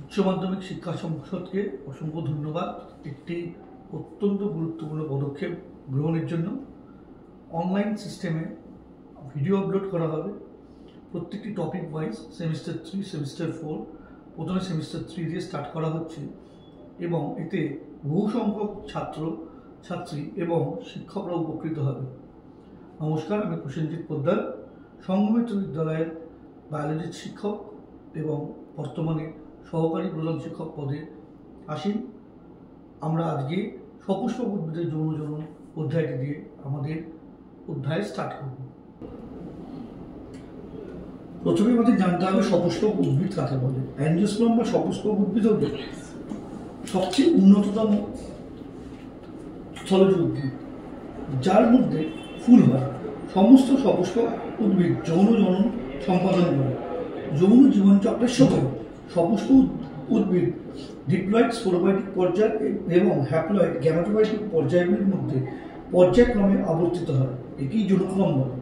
উচ্চ মাধ্যমিক শিক্ষা সংসদকে অসংখ্য ধন্যবাদ একটি অত্যন্ত গুরুত্বপূর্ণ পদক্ষেপ গ্রহণের জন্য। অনলাইন সিস্টেমে ভিডিও আপলোড করা হবে প্রত্যেকটি টপিক ওয়াইজ। সেমিস্টার 3, সেমিস্টার 4, প্রথমে সেমিস্টার 3 দিয়ে স্টার্ট করা হচ্ছে এবং এতে বহু সংখ্যক ছাত্র ছাত্রী এবং শিক্ষকরা উপকৃত হবে। নমস্কার, আমি প্রসেনজিৎ পোদ্দার, সংঘমিত্র বিদ্যালয়ের বায়োলজির শিক্ষক এবং বর্তমানে সহকারী প্রধান শিক্ষক পদে আসীন। আমরা আজকে সপুষ্পক উদ্ভিদের যৌন জনন অধ্যায়টি দিয়ে আমাদের অধ্যায় স্টার্ট করব। প্রথমে আমাদের জানতে হবে সপুষ্পক উদ্ভিদ কাকে বলে। অ্যাঞ্জিওস্পার্ম বা সপুষ্পক উদ্ভিদ হল সবচেয়ে উন্নততম স্থলজ উদ্ভিদ, যার মধ্যে ফুল হয়। সমস্ত সপুষ্পক উদ্ভিদ যৌন জনন সম্পাদন করে। যৌন জীবনচক্রের সময় সপুষ্পক উদ্ভিদ ডিপ্লয়েড স্পোরোফাইটিক পর্যায় এবং হ্যাপ্লয়েড গ্যামেটোফাইটিক পর্যায়গুলির মধ্যে পর্যায়ক্রমে আবর্তিত হয়। একেই যৌনক্রম বলে।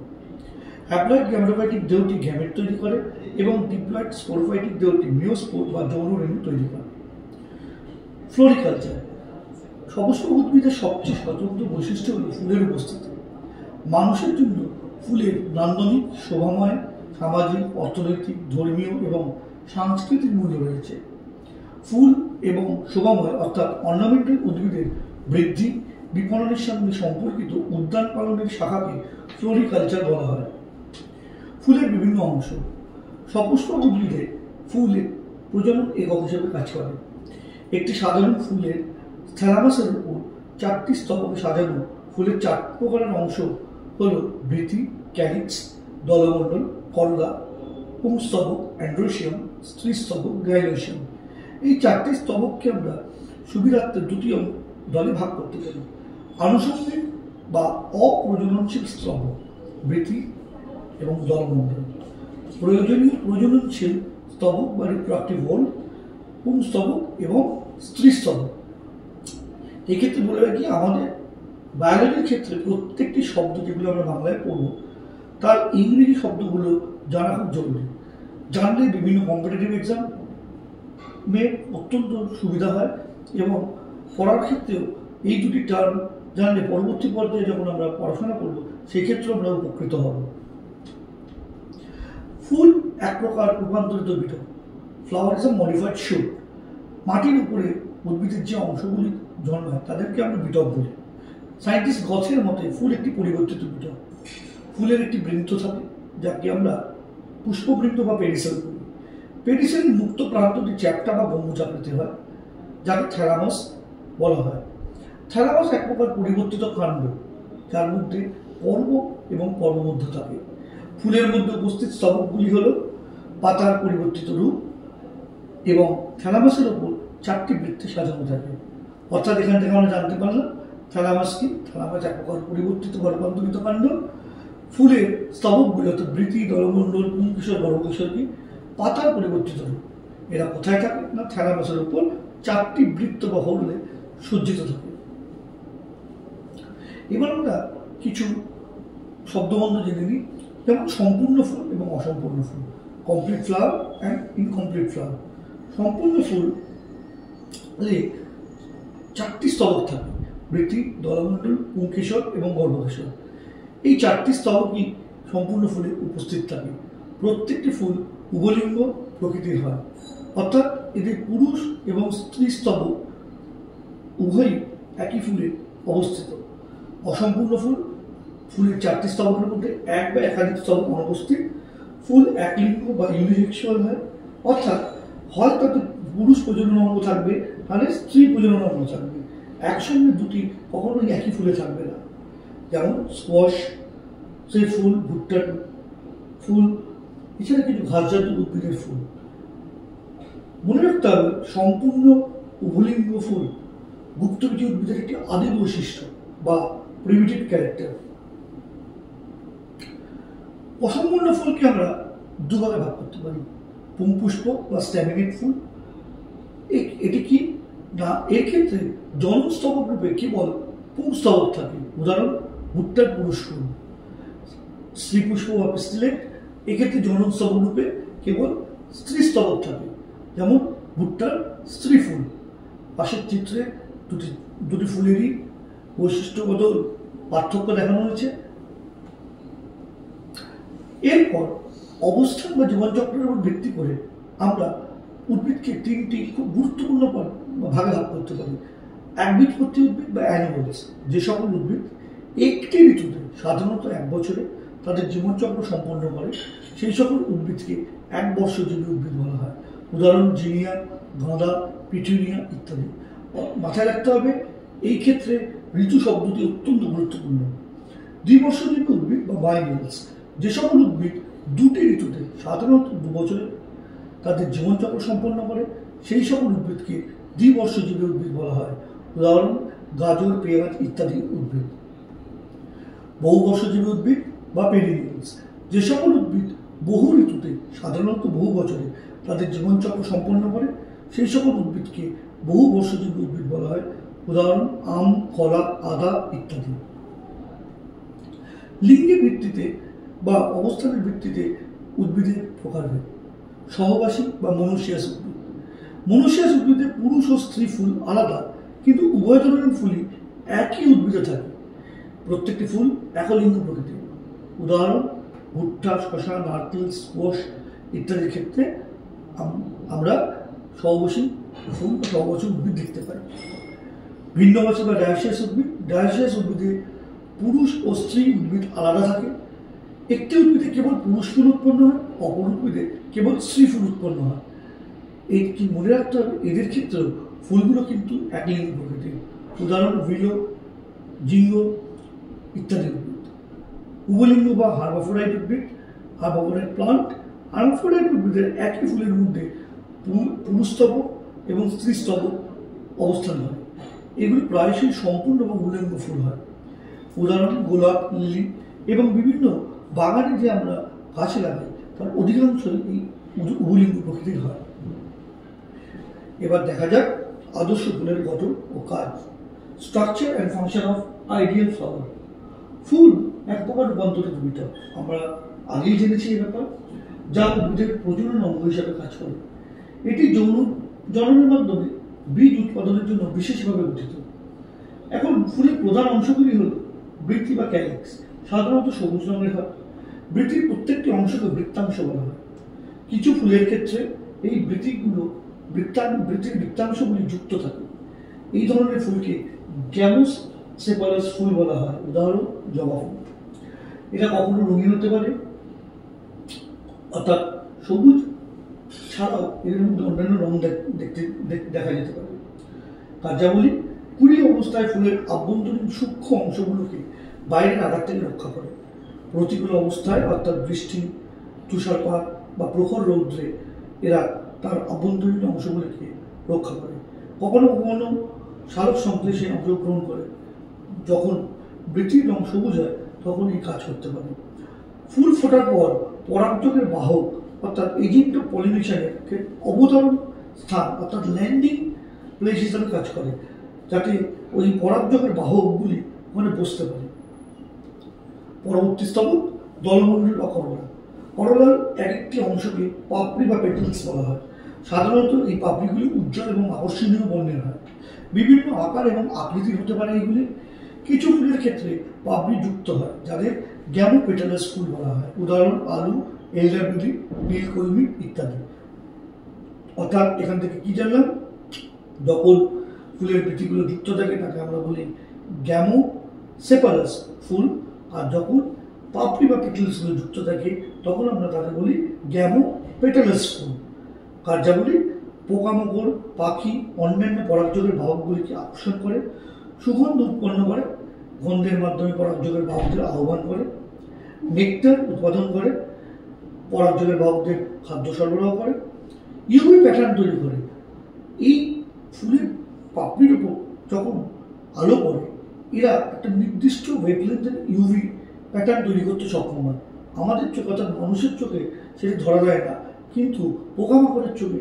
হ্যাপ্লয়েড গ্যামেটোফাইটিক দেহটি গ্যামেট তৈরি করে এবং ডিপ্লয়েড স্পোরোফাইটিক দেহটি মিওস্পোর বা যৌন রেণু তৈরি করে। ফ্লোরিকালচার। সপুষ্পক উদ্ভিদের সবচেয়ে স্বতন্ত্র বৈশিষ্ট্য হল ফুলের উপস্থিতি। মানুষের জন্য ফুলের নান্দনিক, শোভাময়, সামাজিক, অর্থনৈতিক, ধর্মীয় এবং সাংস্কৃতিক মূল্য রয়েছে। ফুল এবং শোভাময় অর্থাৎ অর্নামেন্টাল উদ্ভিদের বৃদ্ধি বিপণনের সঙ্গে সম্পর্কিত উদ্যান পালনের শাখাকে ফ্লোরিকালচার বলা হয়। ফুলের বিভিন্ন অংশ। সপুষ্পক উদ্ভিদে ফুলের প্রজনন একক হিসেবে কাজ করে। একটি সাধারণ ফুলের থ্যালামাসের উপর 4টি স্তবকে সাজানো ফুলের 4 প্রকারের অংশ হল বৃতি, ক্যালিক্স, দলমণ্ডল, করলা, পুংস্তবক, অ্যান্ড্রোসিয়াম, স্ত্রীস্তবক, গ্রাইলোসিয়াম। এই 4টি স্তবককে আমরা সুবিধার্থে 2টি দলে ভাগ করতে পারি। আনুষঙ্গিক বা অপ্রজননশীল স্তবক, বৃতি এবং দলমণ্ডল। প্রয়োজনীয় প্রজননশীল স্তবক বা রিপ্রোডাক্টিভ ওয়াল, পুংস্তবক এবং স্ত্রীস্তবক। এক্ষেত্রে বলে রাখি, আমাদের বায়োলজির ক্ষেত্রে প্রত্যেকটি শব্দ যেগুলো আমরা বাংলায় পড়ব তার ইংরেজি শব্দগুলো জানা খুব জরুরি। জানলে বিভিন্ন কম্পিটিটিভ এক্সাম অত্যন্ত সুবিধা হয় এবং পড়ার ক্ষেত্রেও এই 2টি টার্ম জানলে পরবর্তী পর্যায়ে যখন আমরা পড়াশোনা করব সেক্ষেত্রেও আমরা উপকৃত হব। ফুল এক প্রকার রূপান্তরিত বিটক। Flower is a modified shoot. মাটির উপরে উদ্ভিদের যে অংশগুলি জন্মায় তাদেরকে আমরা বিটক বলি। সায়েন্টিস্ট গছের মতে ফুল একটি পরিবর্তিত বিটক। ফুলের একটি বৃন্ত থাকে যাকে আমরা পুষ্পবৃন্ত বা পেডিসেল বলি। পেডিসেলের মুক্ত প্রান্তটি চ্যাপ্টা বা গম্বুজাকৃতি হয়, যাকে থ্যালামাস বলা হয়। থ্যালামাস এক প্রকার পরিবর্তিত কাণ্ড, যার মধ্যে পর্ব এবং পর্বমধ্য থাকে। ফুলের মধ্যে উপস্থিত স্তবকগুলি হল পাতার পরিবর্তিত রূপ এবং থ্যালামাসের ওপর 4টি বৃত্তে সাজানো থাকে। অর্থাৎ এখান থেকে আমরা জানতে পারলাম থ্যালামাস কি। থ্যালামাস এক প্রকার পরিবর্তিত বা রূপান্তরিত কাণ্ড। ফুলের স্তবকগুলি অর্থাৎ বৃতি, দলমণ্ডল, পুংকেশর, গর্ভকেশর কি পাতার পরিবর্তিত রূপ। এরা কোথায় থাকে না থ্যালামাসের উপর 4টি বৃত্ত বা হোলে সজ্জিত থাকে। এবার আমরা কিছু শব্দবন্ধ জেনে নিই, যেমন সম্পূর্ণ ফুল এবং অসম্পূর্ণ ফুল, complete flower and incomplete flower. সম্পূর্ণ ফুল 4টি স্তবক থাকে, বৃতি, দলমণ্ডল, পুংকেশর এবং গর্ভকেশর। এই 4টি স্তবকই সম্পূর্ণ ফুলে উপস্থিত থাকে। প্রত্যেকটি ফুল উভলিঙ্গ প্রকৃতির হয়, অর্থাৎ এদের পুরুষ এবং স্ত্রী স্তবক উভয়ই একই ফুলে অবস্থিত। অসম্পূর্ণ ফুল, ফুলের 4টি স্তবকের মধ্যে এক বা একাধিক স্তবক অনুপস্থিত। ফুল একলিঙ্গ বা ইউনিসেক্সুয়াল হয়, অর্থাৎ হয় তাতে পুরুষ প্রজনন অঙ্গ থাকবে, তাহলে স্ত্রী প্রজনন অঙ্গ থাকবে। একসঙ্গে 2টি কখনোই একই ফুলে থাকবে না। যেমন স্কোয়াশ সেই ফুল, ভুট্টার ফুল, এছাড়া কিছু ঘাসজাতীয় উদ্ভিদের ফুল। মনে রাখতে হবে সম্পূর্ণ উভলিঙ্গ ফুল গুপ্তবীজী উদ্ভিদের একটি আদি বৈশিষ্ট্য বা প্রিমিটিভ ক্যারেক্টার। অসম্পূর্ণ ফুলকে আমরা 2 ভাগে ভাগ করতে পারি, পুংপুষ্প বা স্ট্যামিনেট ফুল। এটি কি না, এর ক্ষেত্রে জননস্তবক রূপে কেবল পুংস্তবক থাকে। উদাহরণ ভুট্টার পুরুষ ফুল। স্ত্রীপুষ্প বা পিস্টিলেট, এক্ষেত্রে জননস্তবক রূপে কেবল স্ত্রীস্তবক থাকে, যেমন ভুট্টার স্ত্রী ফুল। পাশের চিত্রে দুটি ফুলেরই বৈশিষ্ট্যগত পার্থক্য দেখানো হয়েছে। এরপর অবস্থান বা জীবনচক্রের উপর ভিত্তি করে আমরা উদ্ভিদকে তিনটি খুব গুরুত্বপূর্ণ ভাগে ভাগ করতে পারি। একবীজপত্রী উদ্ভিদ বা অ্যানিমলস, যে সকল উদ্ভিদ একটি ঋতুতে সাধারণত 1 বছরে তাদের জীবনচক্র সম্পন্ন করে সেই সকল উদ্ভিদকে একবর্ষজীবী উদ্ভিদ বলা হয়। উদাহরণ জিনিয়া, গাঁদা, পিটুনিয়া ইত্যাদি। মাথায় রাখতে হবে এই ক্ষেত্রে ঋতু শব্দটি অত্যন্ত গুরুত্বপূর্ণ। দ্বিবর্ষজীবী উদ্ভিদ বা বাইনিয়ালস, যে সকল উদ্ভিদ দুটি ঋতুতে সাধারণত 2 বছরে তাদের জীবনচক্র সম্পন্ন করে সেই সকল উদ্ভিদকে দ্বিবর্ষজীবী উদ্ভিদ বলা হয়। উদাহরণ গাজর, পেঁয়াজ ইত্যাদি উদ্ভিদ। বহুবর্ষজীবী উদ্ভিদ বা পেরিনিয়ালস, যে সকল উদ্ভিদ বহু ঋতুতে সাধারণত বহু বছরে তাদের জীবনচক্র সম্পন্ন করে সেই সকল উদ্ভিদকে বহু বর্ষজীবী উদ্ভিদ বলা হয়। উদাহরণ আম, কলা, আদা ইত্যাদি। লিঙ্গের ভিত্তিতে বা অবস্থানের ভিত্তিতে উদ্ভিদের প্রকারভেদ। সহবাসী বা মনোসিয়াস উদ্ভিদ। মনোসিয়াস উদ্ভিদে পুরুষ ও স্ত্রী ফুল আলাদা, কিন্তু উভয় ধরনের ফুলই একই উদ্ভিদে থাকে। প্রত্যেকটি ফুল একলিঙ্গ প্রকৃতির। উদাহরণ ভুট্টা, শশা, নারকেল, স্কোয়াশ ইত্যাদির ক্ষেত্রে আমরা সহবাসী ফুল বা সহবাসী উদ্ভিদ দেখতে পাই। ভিন্নবাসী বা ডায়োসিয়াস উদ্ভিদ। ডায়োসিয়াস উদ্ভিদে পুরুষ ও স্ত্রী উদ্ভিদ আলাদা থাকে। একটি উদ্ভিদে কেবল পুরুষ ফুল উৎপন্ন হয়, অপর উদ্ভিদে কেবল স্ত্রী ফুল উৎপন্ন হয়। এই কি মনে রাখতে হবে, এদের ক্ষেত্রেও ফুলগুলো কিন্তু একলিঙ্গ প্রকৃতির। উদাহরণ উইলো, জিঙ্গো ইত্যাদি উদ্ভিদ। উভলিঙ্গ বা হার্মাফ্রোডাইট উদ্ভিদ। Hermaphrodite plant. হার্মাফ্রোডাইট উদ্ভিদের একই ফুলের মধ্যে পুরুষস্তবক এবং স্ত্রীস্তবক অবস্থান হয়। এগুলি প্রায়শই সম্পূর্ণ বা উল্লেঙ্গ ফুল হয়। উদাহরণ গোলাপ, লিলি এবং বিভিন্ন বাগানে যে আমরা গাছ লাগাই তার অধিকাংশই এই উভলিঙ্গ প্রকৃতির হয়। এবার দেখা যাক আদর্শ ফুলের গঠন ও কাজ। Structure and function of ideal flower. ফুল এক প্রকার রূপান্তরিত বিটক, আমরা আগেই জেনেছি এই ব্যাপার, যা উদ্ভিদের প্রজনন অঙ্গ হিসাবে কাজ করে। এটি জননের মাধ্যমে বীজ উৎপাদনের জন্য বিশেষভাবে গঠিত। এখন ফুলের প্রধান অংশগুলি হল বৃতি বা ক্যালিক্স, সাধারণত সবুজ রঙের হয়। বৃতির প্রত্যেকটি অংশকে বৃত্তাংশ বলা হয়। কিছু ফুলের ক্ষেত্রে এই বৃত্তির বৃত্তাংশগুলি যুক্ত থাকে। এই ধরনের ফুলকে গ্যামোসেপালাস ফুল বলা হয়। উদাহরণ জবা ফুল। এটা কখনো রঙিন হতে পারে, অর্থাৎ সবুজ ছাড়াও এর মধ্যে অন্যান্য রং দেখা যেতে পারে। কার্যাবলী: কুড়ি অবস্থায় ফুলের আভ্যন্তরীণ সূক্ষ্ম অংশগুলোকে বাইরের আঘাত থেকে রক্ষা করে। প্রতিকূল অবস্থায় অর্থাৎ বৃষ্টি, তুষারপাত বা প্রখর রৌদ্রে এরা তার আভ্যন্তরীণ অংশগুলিকে রক্ষা করে। কখনো কখনো সালোক সংশ্লেষে অংশগ্রহণ করে। যখন বৃতির রং সবুজ হয় তখন এই কাজ করতে পারে। ফুল ফোটার পর পরাগযোগের বাহক অর্থাৎ এজেন্ট অফ পলিনেশনের অবতরণ স্থান অর্থাৎ ল্যান্ডিং প্লেস হিসাবে কাজ করে, যাতে ওই পরাগযোগের বাহকগুলি ওখানে বসতে পারে। পরবর্তী স্তবক দলমণ্ডল বা করলা। করলার একটি অংশকে পাপড়ি বা পেটেলস বলা হয়। সাধারণত এই পাপড়িগুলি উজ্জ্বল এবং আকর্ষণীয় বর্ণের হয়। বিভিন্ন আকার এবং আকৃতির হতে পারে এগুলি। কিছু ফুলের ক্ষেত্রে পাপড়ি যুক্ত হয়, যাদের গ্যামোপেটালাস ফুল বলা হয়। উদাহরণ আলু, এলডারবেরি, নীলকলমি ইত্যাদি। অর্থাৎ এখান থেকে কি জানলাম, যখন ফুলের বৃতিগুলো যুক্ত থাকে তাকে আমরা বলি গ্যামোসেপালাস ফুল, আর যখন পাপড়ি বা পেটেলসগুলো যুক্ত থাকে তখন আমরা তাকে বলি গ্যামোপেটালাস ফুল। কার্যাবলী: পোকামাকড়, পাখি, অন্যান্য পরাগযোগের বাহকগুলিকে আকর্ষণ করে, সুগন্ধ উৎপন্ন করে, গন্ধের মাধ্যমে পরাগযোগের বাহকদের আহ্বান করে, নেকটার উৎপাদন করে, পরাগযোগের বাহকদের খাদ্য সরবরাহ করে, ইউভি প্যাটার্ন তৈরি করে। এই ফুলের পাপড়ির উপর যখন আলো পড়ে এরা একটা নির্দিষ্ট ওয়েভলেন্থের ইউভি প্যাটার্ন তৈরি করতে সক্ষম হয়। আমাদের চোখে অর্থাৎ মানুষের চোখে সেটি ধরা যায় না, কিন্তু পোকামাকড়ের চোখে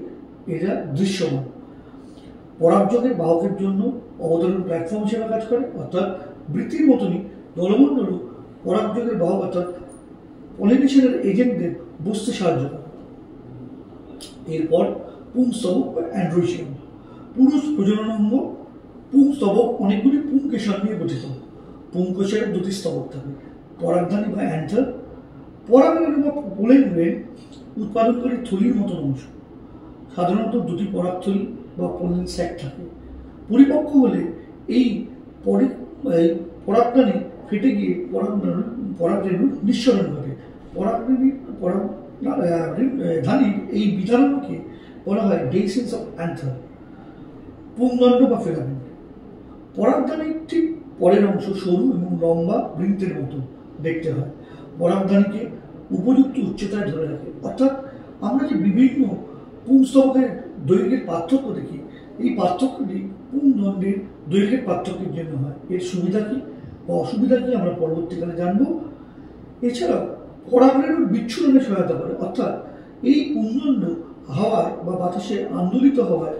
এরা দৃশ্যমান। পরাগযোগের বাহকের জন্য অবতরণ প্ল্যাটফর্ম হিসেবে কাজ করে, অর্থাৎ বৃত্তির মতনই দলমণ্ডলও পরাগযোগের বাহক অর্থাৎ পলিনেশনের এজেন্টদের বসতে সাহায্য করে। এরপর পুংস্তবক বা অ্যান্ড্রোসিয়াম। পুরুষ প্রজনন অঙ্গ। পুংস্তবক অনেকগুলি পুংকেশর নিয়ে গঠিত। পুংকেশরের দুটি স্তবক থাকে, পরাগধানী বা অ্যান্থার। পরাগরেণু বা পোলেন গ্রেন উৎপাদনকারী থলির মতন অংশ। সাধারণত দুটি পরাগথলি বা পোলেন স্যাক থাকে। পরিপক্ক হলে এই পরাগধানী ফেটে গিয়ে পরাগরেণুর নিঃসরণ ঘটে। ধানীর এই বিধারণকে বলা হয় ডেইসেন্স অফ অ্যান্থার। পুংদণ্ড বা ফিলামেন্ট। পরাগধানীর ঠিক পরের অংশ সরু এবং লম্বা বৃন্তের মতো দেখতে হয়। পরাগধানীকে উপযুক্ত উচ্চতায় ধরে রাখে। অর্থাৎ আমরা যে বিভিন্ন পুংস্তবকের দৈর্ঘ্যের পার্থক্য দেখি, এই পার্থক্যটি পুংদণ্ডের দৈর্ঘ্যের পার্থক্যের জন্য হয়। এর সুবিধা কি বা অসুবিধা কি আমরা পরবর্তীকালে জানব। এছাড়াও পরাগরেণুর বিচ্ছুরণে সহায়তা করে। অর্থাৎ এই পুংদণ্ড হাওয়ায় বা বাতাসে আন্দোলিত হওয়ায়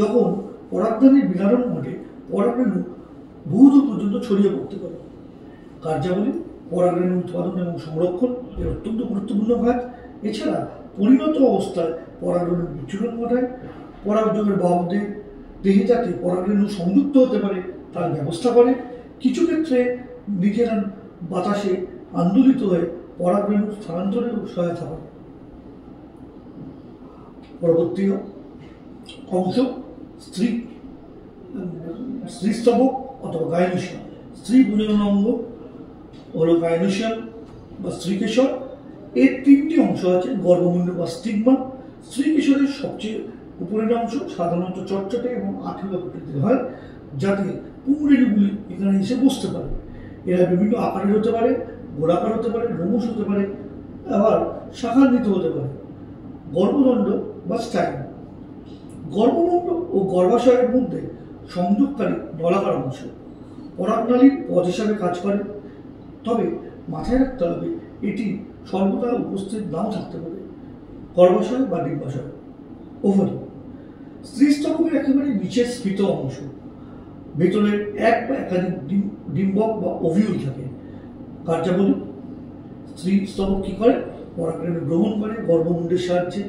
যখন পরাগধানীর বিদারণ ঘটে, পরাগরেণু বহুদূর পর্যন্ত ছড়িয়ে পড়তে পারে। কার্যাবলী: পরাগরেণু উৎপাদন এবং সংরক্ষণ এর অত্যন্ত গুরুত্বপূর্ণ কাজ। এছাড়া পরিণত অবস্থায় পরাগরেণুর বিচ্ছুরণ ঘটায়। পরাগযোগের বাহকদের দেহে যাতে পরাগরেণু সংযুক্ত হতে পারে তার ব্যবস্থা করে। কিছু ক্ষেত্রে নিজেরা বাতাসে আন্দোলিত হয়ে পরাগরেণু স্থানান্তরেও সহায়তা করে। পরবর্তী অংশ স্ত্রীস্তবক অথবা গাইনোসিয়াম। স্ত্রী প্রজনন অঙ্গ হলো গাইনোসিয়াম বা স্ত্রীকেশর। এর তিনটি অংশ আছে: গর্ভমুণ্ড বা স্টিগমা। স্ত্রীকেশরের সবচেয়ে উপরের অংশ সাধারণত চটচটে এবং আঠেলো প্রকৃতির হয়, যাতে পুংরেণুগুলি এখানে এসে বসতে পারে। এরা বিভিন্ন আকারের হতে পারে, গোলাকার হতে পারে, লোমশ হতে পারে, আবার শাখান্বিত হতে পারে। গর্ভদণ্ড বা স্টাইল। গর্ভমুণ্ড ও গর্ভাশয়ের মধ্যে সংযোগকারী নলাকার অংশ। পরাগনালীর পথ হিসাবে কাজ করে, তবে মাথায় রাখতে হবে এটি সর্বদা উপস্থিত নাও থাকতে পারে। গর্ভাশয় বা ডিম্বাশয়। ওভারি। স্ত্রীস্তবকের একেবারে নিচের স্ফীত অংশ। ভেতরের এক বা একাধিক ডিম্বক বা ওভিউল থাকে। কার্যাবলী: স্ত্রীস্তবক কি করে? পরাগরেণু গ্রহণ করে গর্ভমুণ্ডের সাহায্যে।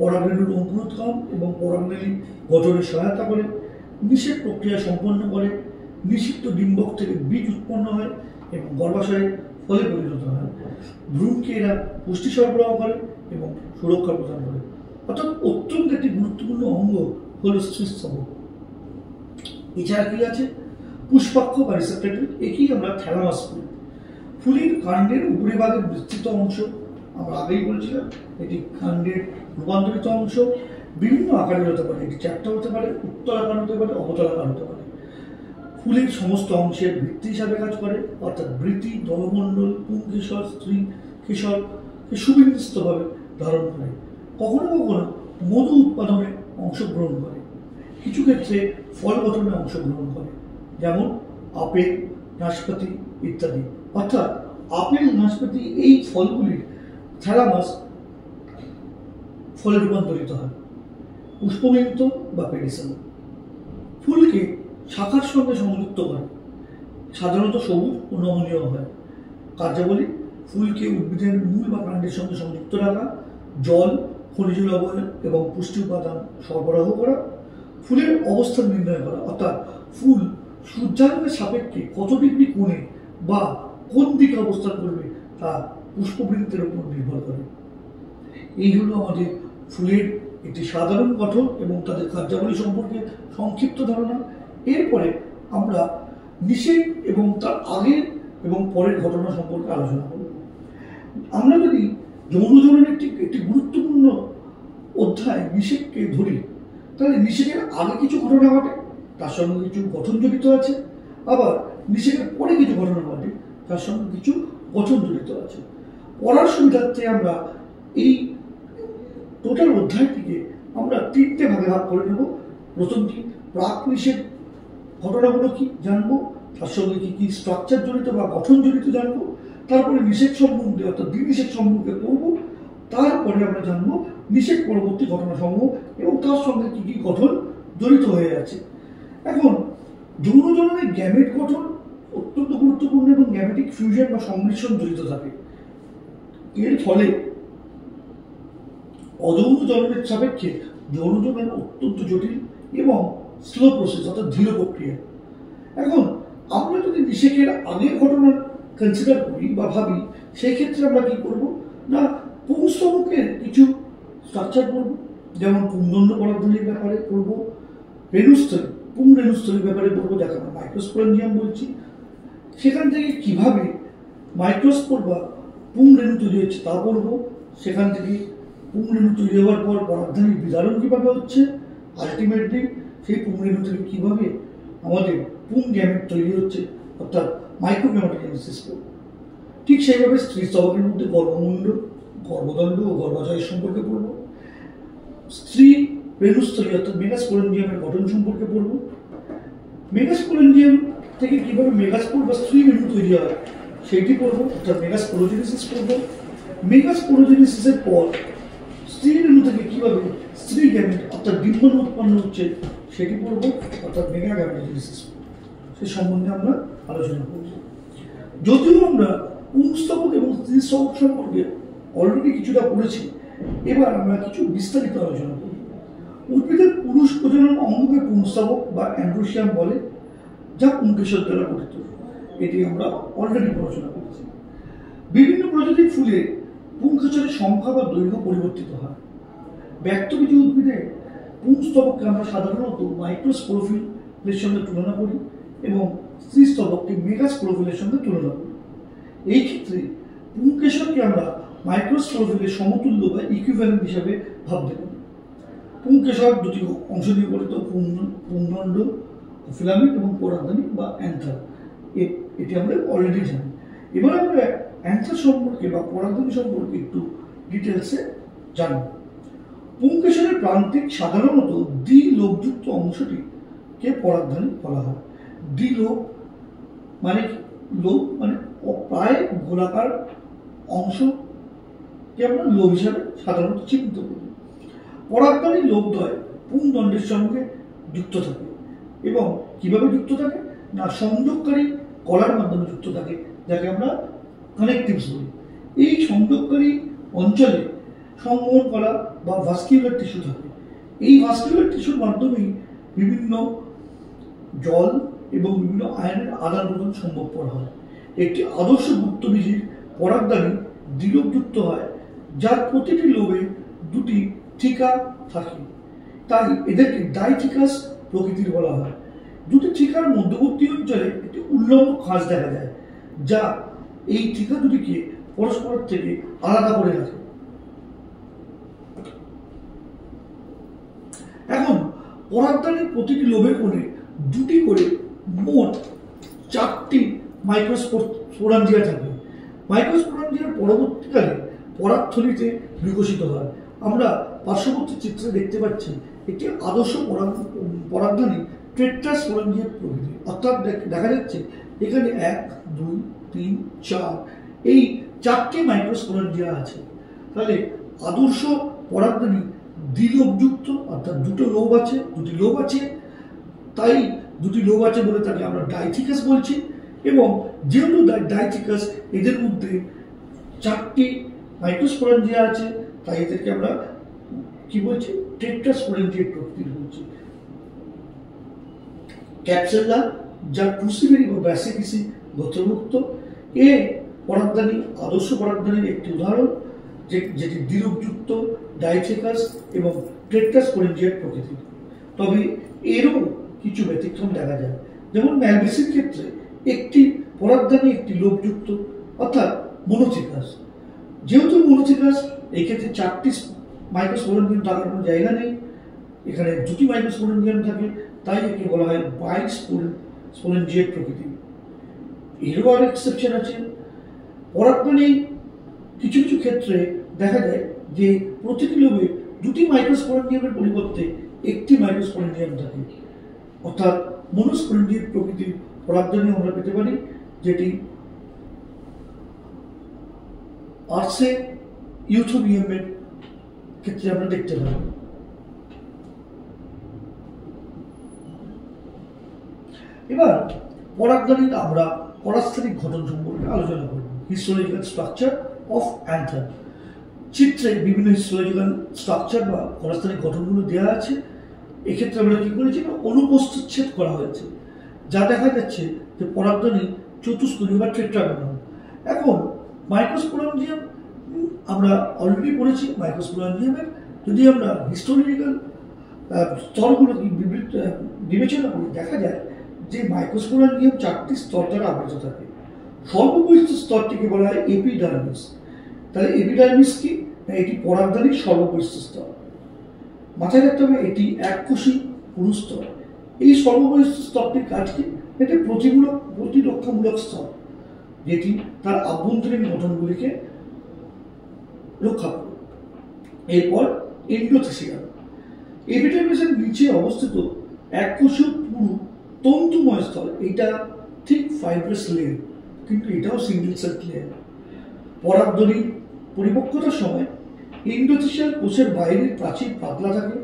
পরাগরেণুর অঙ্কুরোদ্গম এবং পরাগনালী গঠনে সহায়তা করে। নিষেক প্রক্রিয়া সম্পন্ন করে। নিষিক্ত ডিম্বক থেকে বীজ উৎপন্ন হয় এবং গর্ভাশয়ে ফলে পরিণত হয়। ভ্রূণকে এরা পুষ্টি সরবরাহ করে এবং সুরক্ষা প্রদান করে। অর্থাৎ অত্যন্ত একটি গুরুত্বপূর্ণ অঙ্গ হল স্ত্রীস্তবক। এছাড়া কি আছে? পুষ্পাক্ষ বা রিসেপ্টাকল। একেই আমরা থ্যালামাস বলি। ফুলের কাণ্ডের উপরিভাগের বিস্তৃত অংশ। আমরা আগেই বলেছিলাম এটি কাণ্ডের রূপান্তরিত অংশ। বিভিন্ন আকারের হতে পারে। এটি চ্যাপ্টা হতে পারে, উত্তলাকার হতে পারে, অবতলাকার হতে পারে। ফুলের সমস্ত অংশের ভিত্তি হিসাবে কাজ করে। অর্থাৎ বৃতি, দলমণ্ডল, পুংকেশর, স্ত্রীকেশরকে সুবিন্যস্তভাবে ধারণ করে। কখনো কখনো মধু উৎপাদনে অংশগ্রহণ করে। কিছু ক্ষেত্রে ফল গঠনে অংশগ্রহণ করে, যেমন আপেল, নাশপাতি ইত্যাদি। অর্থাৎ আপেল, নাশপাতি এই ফলগুলির থ্যালামাস ফলে রূপান্তরিত হয়। পুষ্পমেন্ত বা পেডিসেল। ফুলকে শাখার সঙ্গে সংযুক্ত করে, সাধারণত সবুজ ও নমনীয় হয়। কার্যাবলী: ফুলকে উদ্ভিদের মূল বা কাণ্ডের সঙ্গে সংযুক্ত রাখা, জল, খনিজ লবণ এবং পুষ্টি উপাদান সরবরাহ করা, ফুলের অবস্থান নির্ণয় করা। অর্থাৎ ফুল সূর্যালোকের সাপেক্ষে কত ডিগ্রি কোণে বা কোন দিকে অবস্থান করবে তা পুষ্পবৃন্তের উপর নির্ভর করে। এই হলো আমাদের ফুলের একটি সাধারণ গঠন এবং তাদের কার্যাবলী সম্পর্কে সংক্ষিপ্ত ধারণা। এরপরে আমরা নিষেক এবং তার আগের এবং পরের ঘটনা সম্পর্কে আলোচনা করব। আমরা যদি যৌনজননের একটি গুরুত্বপূর্ণ অধ্যায় নিষেককে ধরি, তাহলে নিষেকের আগে কিছু ঘটনা ঘটে, তার সঙ্গে কিছু গঠন জড়িত আছে। আবার নিষেকের পরে কিছু ঘটনা ঘটে, তার সঙ্গে কিছু গঠন জড়িত আছে। পড়ার সুবিধার্থে আমরা এই টোটাল অধ্যায়টিকে আমরা তিনটে ভাগে ভাগ করে নেব। প্রথমটি প্রাক নিষেক ঘটনাগুলো কি জানবো, তার সঙ্গে কি কি স্ট্রাকচার জড়িত বা গঠন জড়িত জানবো। তারপরে নিষেক সম্বন্ধে অর্থাৎ দ্বিনিষেক সম্বন্ধে পড়ব। তারপরে আমরা জানবো নিষেক পরবর্তী ঘটনাসমূহ এবং তার সঙ্গে কি কি গঠন জড়িত হয়ে আছে। এখন যৌনজননের গ্যামেট গঠন অত্যন্ত গুরুত্বপূর্ণ এবং গ্যামেটিক ফিউশন বা সংমিশ্রণ জড়িত থাকে। এর ফলে অযৌন জননের সাপেক্ষে যৌনযোগান অত্যন্ত জটিল এবং স্লো প্রসেস, অর্থাৎ ধীর প্রক্রিয়া। এখন আমরা যদি নিষেকের আগের ঘটনার কনসিডার করি বা ভাবি, সেই ক্ষেত্রে আমরা কি করব না, পুংস্তবকের কিছু স্ট্রাকচার পড়ব, যেমন পুংদণ্ড পরাগধানীর ব্যাপারে পড়ব, রেণুস্থলী পুং রেণুস্থলীর ব্যাপারে পড়ব, যাকে আমরা মাইক্রোস্পোরেঞ্জিয়াম বলছি। সেখান থেকে কিভাবে মাইক্রোস্পোর বা পুং রেণু তৈরি হচ্ছে তা পড়ব। সেখান থেকে পুং রেণু তৈরি হওয়ার পর পরাগধানীর বিদারণ কিভাবে হচ্ছে, আলটিমেটলি সেই পুং রেণু থেকে কিভাবে আমাদের পুং গ্যামেট তৈরি হচ্ছে, অর্থাৎ মাইক্রোগ্যামেটোজেনেসিস করব। ঠিক সেইভাবে স্ত্রী স্তবকের মধ্যে গর্ভমুণ্ড, গর্ভদণ্ড ও গর্ভাশয় সম্পর্কে পড়ব। স্ত্রী রেণুস্থলী অর্থাৎ মেগাস্পোরেঞ্জিয়ামের গঠন সম্পর্কে পড়ব। মেগাস্পোরেঞ্জিয়াম থেকে কিভাবে মেগাস্পোর বা স্ত্রী রেণু তৈরি হয় সেইটি পড়ব, অর্থাৎ মেগাস্পোরোজেনেসিস পড়ব। মেগাস্পোরোজেনেসিসের পর স্ত্রী রেণু থেকে কিভাবে স্ত্রী গ্যামেট অর্থাৎ ডিম্বাণু উৎপন্ন হচ্ছে সেটি পড়ব, অর্থাৎ মেগাগ্যামেটোজেনেসিস। সে সম্বন্ধে আমরা আলোচনা করব। যদিও আমরা পুংস্তবক এবং স্ত্রীস্তবক সম্পর্কে অলরেডি কিছুটা পড়েছি, এবার আমরা কিছু বিস্তারিত আলোচনা করব। উদ্ভিদের পুরুষ প্রজনন অঙ্গকে পুংস্তবক বা অ্যান্ড্রোসিয়াম বলে, যা পুংকেশর দ্বারা গঠিত। এটি আমরা অলরেডি আলোচনা করেছি। বিভিন্ন প্রজাতির ফুলে পুংকেশরের সংখ্যা বা দৈর্ঘ্য পরিবর্তিত হয়। ব্যক্তবীজী উদ্ভিদে পুংস্তবককে আমরা সাধারণত মাইক্রোস্পোরোফিলের সঙ্গে তুলনা করি এবং স্ত্রীস্তবককে মেগাস্পোরোফিলের সঙ্গে তুলনা করি। এই ক্ষেত্রে পুংকেশরকে আমরা মাইক্রোস্পোরোফিলের সমতুল্য বা ইকুইভ্যালেন্ট হিসাবে ভাবতে পারি। পুংকেশর দুটি অংশ নিয়ে গঠিত, পুংদণ্ড ফিলামেন্ট এবং পরাগধানী বা অ্যান্থার। এটি আমরা অলরেডি জানি। এবার আমরা অ্যান্থার সম্পর্কে বা পরাগধানী সম্পর্কে একটু ডিটেলসে জানব। পুংকেশরের প্রান্তিক সাধারণত দ্বিলোবযুক্ত অংশটিকে পরাগধানী বলা হয়। দ্বিলোব মানে লোব মানে প্রায় গোলাকার অংশকে আমরা লোব হিসাবে সাধারণত চিহ্নিত করি। পরাগধানী লোবদ্বয় পুংদণ্ডের সঙ্গে যুক্ত থাকে এবং কিভাবে যুক্ত থাকে না, সংযোগকারী কলার মাধ্যমে যুক্ত থাকে, যাকে আমরা কানেকটিভস বলি। এই সংযোগকারী অঞ্চলে সংবহন কলা বা ভাস্কিউলার টিস্যু থাকে। এই ভাস্কিউলার টিস্যুর মাধ্যমেই বিভিন্ন জল এবং বিভিন্ন আয়নের আদান প্রদান সম্ভবপর হয়। একটি আদর্শ গুপ্তবীজীর পরাগধানী দ্বিলোবযুক্ত হয়, যার প্রতিটি লোবে দুটি থিকা থাকে, তাই এদেরকে ডাইথিকাস প্রকৃতির বলা হয়। দুটি থিকার মধ্যবর্তী অঞ্চলে একটি উল্লম্ব খাঁজ দেখা যায়, যা এই থিকা দুটিকে পরস্পরের থেকে আলাদা করে রাখে। এখন পরাগধানীর প্রতিটি লোবের কোণে দুটি করে মোট 4টি মাইক্রোস্পোরাঞ্জিয়া থাকে। মাইক্রোস্পোরাঞ্জিয়ার পরবর্তীকালে পরাগথলিতে বিকশিত হয়। আমরা পার্শ্ববর্তী চিত্রে দেখতে পাচ্ছি একটি আদর্শ পরাগধানী টেট্রাস্পোরাঞ্জিয়ার প্রকৃতি, অর্থাৎ দেখা যাচ্ছে এখানে 1, 2, 3, 4 এই 4টি মাইক্রোস্পোরাঞ্জিয়া আছে। তাহলে আদর্শ পরাগধানী দ্বিলোবযুক্ত, অর্থাৎ দুটি লোব আছে, তাই দুটি লোব আছে বলে তাকে আমরা ডাইথিকাস বলছি। এবং যেহেতু ডাইথিকাস, এদের মধ্যে 4টি মাইক্রোস্পোরাঞ্জিয়া আছে, তাই এদেরকে আমরা কি বলছি, টেট্রাস্পোরাঞ্জিয়ার প্রকৃতির বলছি। ক্যাপসুলা, যা ক্রুসিবেরি বা ব্যাসিলিসি গোত্রভুক্ত, এ পরাগধানী আদর্শ পরাগধানীর একটি উদাহরণ, যেটি দ্বিলোবযুক্ত, ডাইথিকাস এবং টেট্রাস্পোরাঞ্জিয়ার প্রকৃতির। তবে এরও কিছু ব্যতিক্রম দেখা যায়, যেমন ম্যালবেসির ক্ষেত্রে একটি পরাগধানী একটি লোবযুক্ত, অর্থাৎ মোনোথিকাস। যেহেতু মোনোথিকাস, এই ক্ষেত্রে 4টি মাইক্রোস্পোরাঞ্জিয়াম থাকার কোনো জায়গা নেই, এখানে 2টি মাইক্রোস্পোরাঞ্জিয়াম থাকে, তাই একে বলা হয় বাইস্পোরেঞ্জিয়ার প্রকৃতি। এরও আর এক্সেপশন আছে। পরাগধানী কিছু কিছু ক্ষেত্রে দেখা যায় যে প্রতিটি লোবে 2টি মাইক্রোস্পোরাঞ্জিয়ামের পরিবর্তে 1টি মাইক্রোস্পোরাঞ্জিয়াম থাকে, অর্থাৎ মনোস্পোরেঞ্জিয়ার প্রকৃতির পরাগধানী আমরা পেতে পারি, যেটি আর্সে ইউথোবিয়ামের ক্ষেত্রে আমরা দেখতে পাই। এবার পরাগধানীর আমরা পরাস্থিতিক ঘটন সম্পর্কে আলোচনা করব। Historical structure of another. চিত্রে বিভিন্ন হিস্টোলজিক্যাল স্ট্রাকচার বা খরস্থানিক গঠনগুলো দেওয়া আছে। এক্ষেত্রে আমরা কি করেছি না, অনুপস্থিত করা হয়েছে, যা দেখা যাচ্ছে যে পরাগধানী চতুষ্কোণীয় বা টেট্রাগোনাল। এখন মাইক্রোস্পোরাঞ্জিয়াম আমরা অলরেডি পড়েছি। মাইক্রোস্পোরাঞ্জিয়ামের যদি আমরা হিস্টোরিক্যাল স্তরগুলো বিবেচনা করি, দেখা যায় যে মাইক্রোস্পোরাঞ্জিয়াম 4টি স্তর দ্বারা আবৃত থাকে। সর্ববহিষ্ঠ স্তরটিকে বলা হয় এপিডার্মিস। তাহলে এপিডার্মিস কি? এটি পরাগধানীর সর্ববহিষ্ঠ স্তর। মাথায় রাখতে হবে এটি এককোষী পুরু স্তর। এই সর্ববহিষ্ঠ স্তরটির কাজ কি? এটি প্রতিরক্ষামূলক স্তর, যেটি তার আভ্যন্তরীণ গঠনগুলিকে রক্ষা করে। এরপর এন্ডোথেসিয়াল। এপিডার্মিসের নিচে অবস্থিত এককোষীয় পুরু তন্তুময় স্তর। এটা ঠিক ফাইব্রাস লেয়ার, কিন্তু এটাও সিঙ্গেল সেল লেয়ার। পরাগধানীর পরিপক্কতার সময় এন্ডোথেসিয়াল কোষের বাইরের প্রাচীর পাতলা থাকে,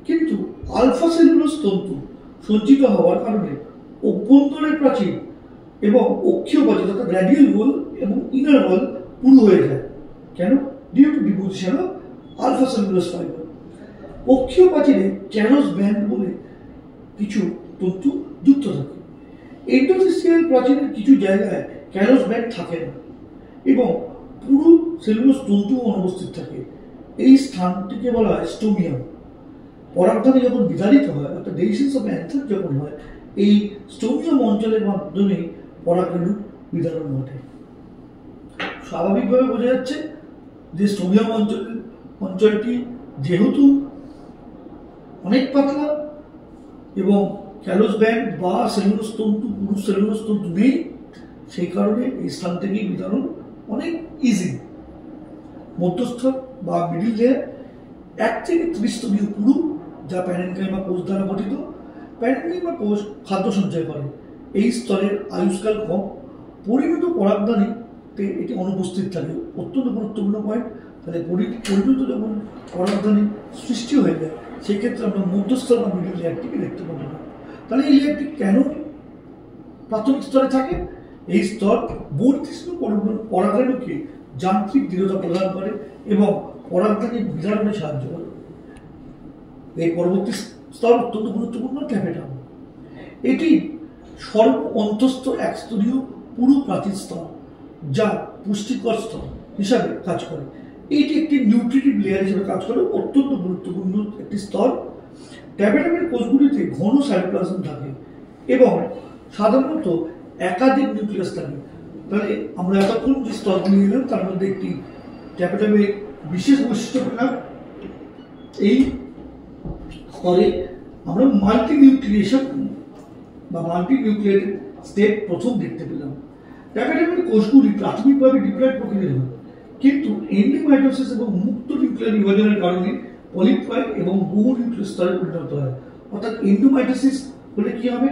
কিন্তু আলফা সেলুলোজ তন্তু সঞ্চিত হওয়ার কারণে অভ্যন্তরের প্রাচীর এবং অক্ষীয় প্রাচীর অর্থাৎ রেডিয়াল ওয়াল এবং ইনার ওয়াল পুরু হয়ে যায়। কেন? Due to deposition of alpha cellulose fibre. অক্ষীয় প্রাচীরে ক্যালোস ব্যান্ড বলে কিছু তন্তু যুক্ত থাকে। এন্ডোথেসিয়াল প্রাচীরের কিছু জায়গায় ক্যালোস ব্যান্ড থাকে না এবং পুরু সেলুলোজ তন্তু অনুপস্থিত থাকে। এই স্থানটিকে বলা হয় স্টোমিয়াম। পরাগধানী যখন বিতাড়িত হয়, অর্থাৎ ডেইসিস অফ অ্যান্থ্রাস যখন হয়, এই স্টোমিয়াম অঞ্চলের মাধ্যমে পরাগরেণুর বিতরণ ঘটে। স্বাভাবিকভাবে বোঝা যাচ্ছে যে স্টোমিয়াম অঞ্চলটি যেহেতু অনেক পাতলা এবং ক্যালোস ব্যান্ড বা সেলুলোজ তন্তু, পুরুষ সেলুলোজ তন্তু নেই, সেই কারণে এই স্থান থেকেই বিতরণ অনেক ইজি। মধ্যস্থ বা মিডিল লেয়ার 1 থেকে 30 স্তরীয় পুরু, যা প্যারেনকাইমা কোষ দ্বারা গঠিত। প্যারেনকাইমা কোষ খাদ্য সঞ্চয় করে। এই স্তরের আয়ুষ্কাল কম। পরিণত পরাগধানীতে এটি অনুপস্থিত থাকে। অত্যন্ত গুরুত্বপূর্ণ পয়েন্ট। তাহলে পরিণত যখন পরাগধানী সৃষ্টি হয়ে যায়, সেই ক্ষেত্রে আমরা মধ্যস্তর বা মিডিল লেয়ারটিকে দেখতে পাবো না। তাহলে এই লেয়ারটি কেন প্রাথমিক স্তরে থাকে? এই স্তর বর্ধিষ্ণু পরাগরেণুকে যান্ত্রিক দৃঢ়তা প্রদান করে এবং পরাগধানীর বিতরণে সাহায্য করে। এই পরবর্তী স্তর অত্যন্ত গুরুত্বপূর্ণ, ট্যাপেটাম। এটি অন্তস্থ একস্তরীয় পুরু প্রাচীর স্তর, যা পুষ্টিকর স্তর হিসাবে কাজ করে। এটি একটি নিউট্রিটিভ লেয়ার হিসেবে কাজ করে, অত্যন্ত গুরুত্বপূর্ণ একটি স্তর। ট্যাপেটামের কোষগুলিতে ঘন সাইটোপ্লাজম থাকে এবং সাধারণত একাধিক নিউক্লিয়াস থাকে। তাহলে আমরা এতক্ষণ যে স্তরগুলি নিলাম, তার মধ্যে একটি ট্যাপেটামের বিশেষ বৈশিষ্ট্য পেলাম। এই স্তরে আমরা মাল্টি নিউক্লিয়েশন বা মাল্টি নিউক্লিয়েটেড স্টেপ প্রথম দেখতে পেলাম। ট্যাপেটামের কোষগুলি প্রাথমিকভাবে ডিপ্লয়েড প্রকৃতির হয়, কিন্তু এন্ডোমাইটোসিস এবং মুক্ত নিউক্লিয়ার বিভাজনের কারণে পলিপ্লয়েড এবং বহু নিউক্লিয়াস স্তরে পরিণত হয়। অর্থাৎ এন্ডোমাইটোসিস হলে কি হবে?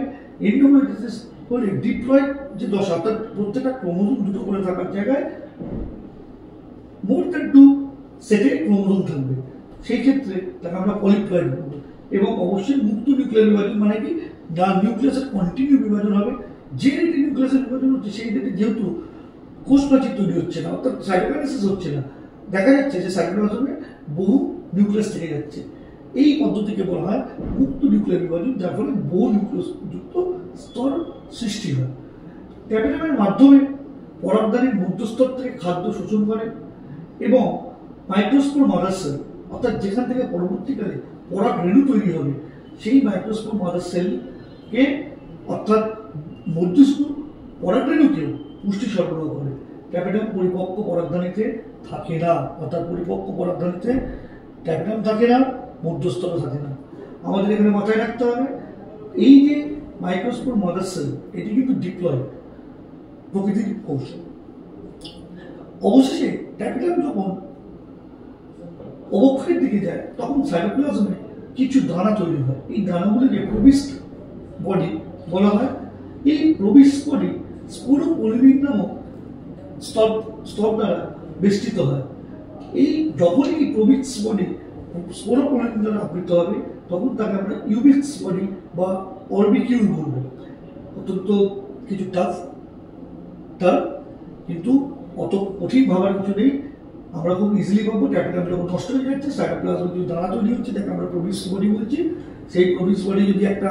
এন্ডোমাইটোসিস হলে ডিপ্লয়েড যে দশা, অর্থাৎ প্রত্যেকটা ক্রোমোজোম দুটো করে থাকার জায়গায় মোর দ্যান 2 সেটে ক্রোমোজোম থাকবে। সেই ক্ষেত্রে তাকে আমরা পলিপ্লয়েড বলবো। এবং অবশ্যই মুক্ত নিউক্লিয়ার বিভাজন মানে কি? না, নিউক্লিয়াসের কন্টিনিউ বিভাজন হবে। যে রেটে নিউক্লিয়াসের বিভাজন হচ্ছে, সেই রেটে যেহেতু কোষ প্রাচীর তৈরি হচ্ছে না, অর্থাৎ সাইটোকাইনেসিস হচ্ছে না, দেখা যাচ্ছে যে সাইটোপ্লাজমে বহু নিউক্লিয়াস থেকে যাচ্ছে। এই পদ্ধতিকে বলা হয় মুক্ত নিউক্লিয়ার বিভাজন, যার ফলে বহু নিউক্লিয়াস যুক্ত স্তর সৃষ্টি হয়। ট্যাপেটামের মাধ্যমে পরাগধানীর মধ্যস্তর থেকে খাদ্য শোষণ করে এবং মাইক্রোস্পোর মাদার সেল, অর্থাৎ যেখান থেকে পরবর্তীকালে পরাগরেণু তৈরি হবে, সেই মাইক্রোস্পোর মাদার সেলকে অর্থাৎ মধ্যস্থ পরাগরেণুকেও পুষ্টি সরবরাহ করে। ট্যাপেটাম পরিপক্ক পরাগধানীতে থাকে না, অর্থাৎ পরিপক্ক পরাগধানীতে ট্যাপেটাম থাকে না, মধ্যস্থতা থাকে না। আমাদের এখানে মাথায় রাখতে হবে, এই যে মাইক্রোস্পোর মাদার সেল, এটি কিন্তু ডিপ্লয়েড প্রকৃতির কোষ। অবশেষে ট্যাপেটাম যখন অবক্ষয়ের দিকে যায়, তখন সাইটোপ্লাজমে কিছু দানা তৈরি হয়। এই দানাগুলিকে প্রবিষ্ট বডি বলা হয়। এই প্রবিষ্ট বডি স্পোরোপলিনিন নামক স্তর দ্বারা বেষ্টিত হয়। এই যখনই প্রবিষ্ট বডি স্পোরোপলিনিন দ্বারা আবৃত হবে, তখন তাকে আমরা ইউবিক্স বডি বা অরবিকিউল বলবো। অত্যন্ত কিছু টাফ, কিন্তু অত কঠিন ভাবার কিছু নেই। আমরা খুব ইজিলি পাবো। ট্যাপেটাম যখন নষ্ট হয়ে যাচ্ছে, সাইটোপ্লাজমে যদি দানা তৈরি হচ্ছে, তাকে আমরা প্রোভিস বডি বলছি। সেই প্রোভিস বডি যদি একটা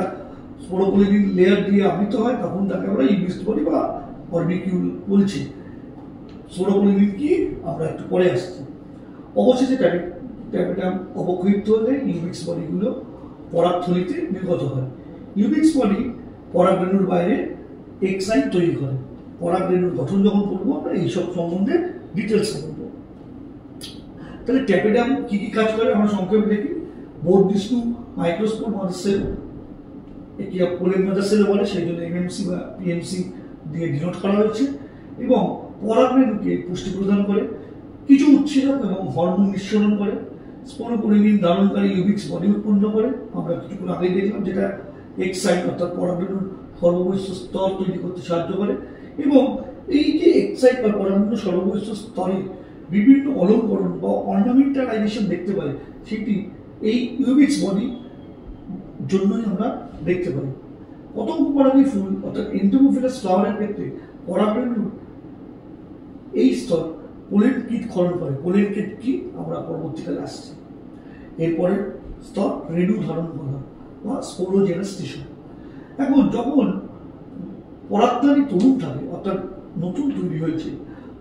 স্পোরোপলিন লেয়ার দিয়ে আবৃত হয়, তখন তাকে আমরা ইউবিক্স বডি বা অর্বিকিউল বলছি। স্পোরোপলিন কি আমরা একটু পরে আসছি। অবশেষে ট্যাপেটাম অবক্ষিপ্ত হলে ইউবিক্স বডিগুলো পরাগথলিতে নির্গত হয়। ইউবিক্স বডি পরাগরেণুর বাইরে এক্সাইন তৈরি করে। পরাগরেণুর গঠন যখন পড়বো, আমরা এইসব সম্বন্ধে ডিটেলস বলবো। তাহলে ট্যাপেটাম কি কি কাজ করে আমরা সংক্ষেপে দেখি। Both this two microspore mother cell, একে পোলেন মাদার সেল বলে, সেই জন্য এমএমসি বা পিএমসি দিয়ে ডিনোট করা হয়েছে। এবং পরাগরেণুকে পুষ্টি প্রদান করে, কিছু উৎসেচক এবং হরমোন নিঃসরণ করে, স্পোরোপলিন ধারণকারী ইউবিক্স বডি উৎপন্ন করে। আমরা কিছুক্ষণ আগেই দেখলাম, যেটা এক্সাইন অর্থাৎ পরাগরেণুর সর্ববহিষ্ঠ স্তর তৈরি করতে সাহায্য করে। এবং এই যে এক্সাইন বা পরাগরেণুর সর্ববহিষ্ঠ স্তরে বিভিন্ন অলঙ্করণ বা অর্নামেন্টালাইজেশন দেখতে পাই, সেটি এই ইউবিক্স বডি জন্যই আমরা দেখতে পাই। পতঙ্গপরাগী ফুল অর্থাৎ এন্টোমোফিলাস ফ্লাওয়ারের ক্ষেত্রে পরাগরেণুর এই স্তর পোলেন কিট খনন করে। পোলেন কিট কি আমরা পরবর্তীকালে আসছি। এরপরে স্তর রেণু ধারণ করা বা স্পোরোজেনাস টিস্যু। এখন যখন পরাগধানী তরুণ থাকে অর্থাৎ নতুন তৈরি হয়েছে,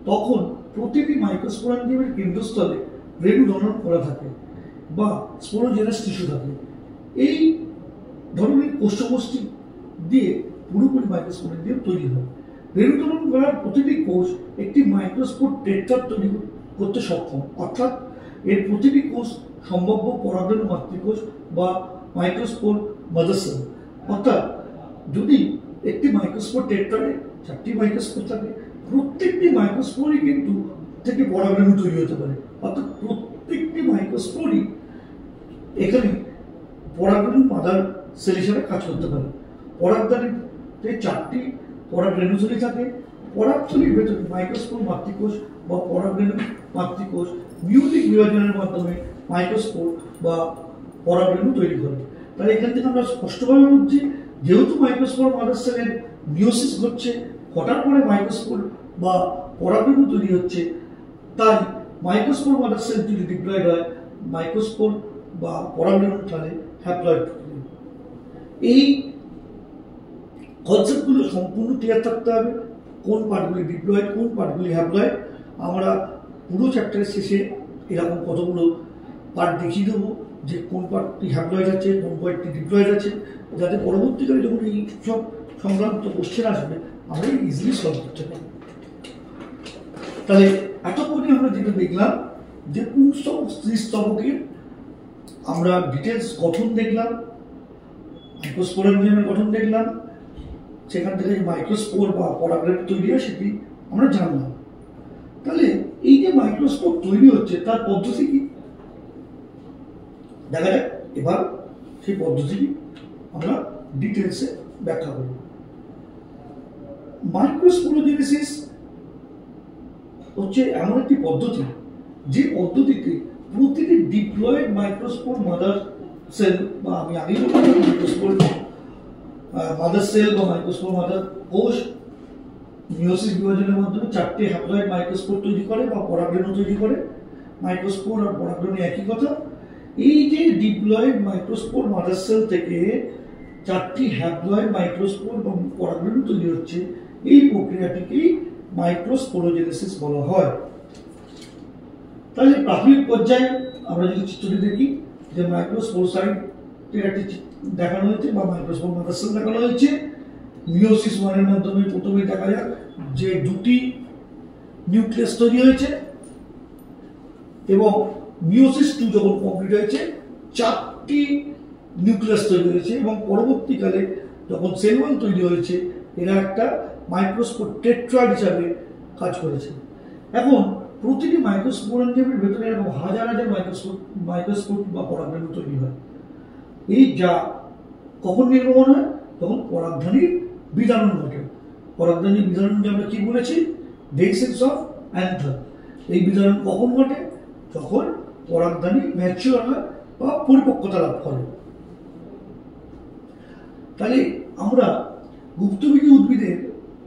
তখন প্রতিটি মাইক্রোস্পোরাঞ্জিয়ামের কেন্দ্রস্থলে রেণু ধারণ করা থাকে বা স্পোরোজেনাস টিস্যু থাকে। এই ধরনের কোষসমষ্টি দিয়ে পুরোপুরি মাইক্রোস্পোরাঞ্জিয়াম তৈরি হয়। রেণু ধারণ করার প্রতিটি কোষ একটি মাইক্রোস্পোর টেট্রাড তৈরি করতে সক্ষম, অর্থাৎ এর প্রতিটি কোষ সম্ভাব্য পরাগরেণু মাতৃকোষ বা মাইক্রোস্পোর মাদার সেল। অর্থাৎ যদি একটি মাইক্রোস্পোর টেট্রাডে 4টি মাইক্রোস্পোর থাকে, প্রত্যেকটি মাইক্রোস্পোরই কিন্তু থেকে পরাগরেণু তৈরি হতে পারে। অর্থাৎ প্রত্যেকটি মাইক্রোস্পোরই এখানে পরাগরেণু মাদার সেল হিসেবে কাজ করতে পারে। পরাগধানীতে 4টি পরাগরেণুথলি থাকে। পরাগথলির ভেতরে মাইক্রোস্পোর মাতৃকোষ বা পরাগরেণু মাতৃকোষ মিউটিক বিভাজনের মাধ্যমে মাইক্রোস্পোর বা পরাগরেণু তৈরি করে। তাহলে এখান থেকে আমরা স্পষ্টভাবে বুঝছি, যেহেতু মাইক্রোস্পোর মাদার সেলের মিওসিস ঘটছে, ঘটার পরে মাইক্রোস্পোর বা পরাগরেণু তৈরি হচ্ছে, তাই মাইক্রোস্পোর মাদার সেল যদি ডিপ্লয়েড হয়, মাইক্রোস্পোর বা পরাগরেণু তাহলে হ্যাপ্লয়েড। এই কনসেপ্টগুলো সম্পূর্ণ ক্লিয়ার থাকতে হবে, কোন পার্টগুলি ডিপ্লয়েড, কোন পার্টগুলি হ্যাপ্লয়েড। আমরা পুরো চ্যাপ্টারের শেষে এরকম কতগুলো পার্ট দেখিয়ে দেবো, যে কোন পার্টটি হ্যাপ্লয়েড আছে, কোন পার্টটি ডিপ্লয়েড আছে, যাতে পরবর্তীকালে যখন এই সব সংক্রান্ত কোশ্চেন আসবে আমরা ইজিলি সলভ করতে পারি। তাহলে এতক্ষণে আমরা যেটা দেখলাম, যে পুংস্তবক স্ত্রীস্তবকের আমরা ডিটেলস গঠন দেখলাম, মাইক্রোস্পোরাঞ্জিয়ামের গঠন দেখলাম, সেখান থেকে মাইক্রোস্পোর বা পরাগরেণু তৈরি হয় সেটি আমরা জানলাম। তাহলে এই যে মাইক্রোস্পোর তৈরি হচ্ছে তার পদ্ধতি কি দেখা যাক। এবার সেই পদ্ধতিটি আমরা ডিটেলসে ব্যাখ্যা করব। মাইক্রোস্পোরোজেনেসিস হচ্ছে এমন একটি পদ্ধতি, যে পদ্ধতিতে প্রতিটি ডিপ্লয়েড মাইক্রোস্পোর মাদার সেল, বা আমি আগেই বললাম মাইক্রোস্পোর মাদার সেল বা মাইক্রোস্পোর মাদার কোষ মিওসিস বিভাজনের মাধ্যমে 4টি হ্যাপ্লয়েড মাইক্রোস্পোর তৈরি করে বা পরাগরেণু তৈরি করে। মাইক্রোস্পোর আর পরাগরেণু একই কথা। এই যে ডিপ্লয়েড মাইক্রোস্পোর মাদার সেল থেকে 4টি হ্যাপ্লয়েড মাইক্রোস্পোর বা পরাগরেণু তৈরি হচ্ছে, এই প্রক্রিয়াটিকেই মাইক্রোস্পোরোজেনেসিস বলা হয়। তাহলে প্রাথমিক পর্যায়ে আমরা যদি চিত্রটি দেখি, যে মাইক্রোস্পোরসাইটের একটি দেখানো হয়েছে বা মাইক্রোস্পোর মাদার সেল দেখানো হয়েছে। মিওসিস 1 মাধ্যমে প্রথমে দেখা যাক যে 2টি নিউক্লিয়াস তৈরি হয়েছে, এবং মিওসিস 2 যখন কমপ্লিট হয়েছে 4টি নিউক্লিয়াস তৈরি হয়েছে, এবং পরবর্তীকালে যখন সেল 1 তৈরি হয়েছে, এরা একটা মাইক্রোস্পোর টেট্রাড হিসাবে কাজ করেছে। এখন প্রতিটি মাইক্রোস্পোরাঞ্জিয়ামের ভেতরে এরকম হাজার হাজার মাইক্রোস্পোর বা পরাগরেণু তৈরি হয়। এই যা কখন নির্গমন হয়, তখন পরাগধানীর বিজারণ ঘটে। পরাগধানীর বিজারণকে আমরা কি বলেছি, ডেইসেক্স অফ অ্যান্থার। এই বিজারণ কখন ঘটে, যখন পরাগধানী ম্যাচিওর হয় বা পরিপক্কতা লাভ করে। তাহলে আমরা গুপ্তবীজী উদ্ভিদের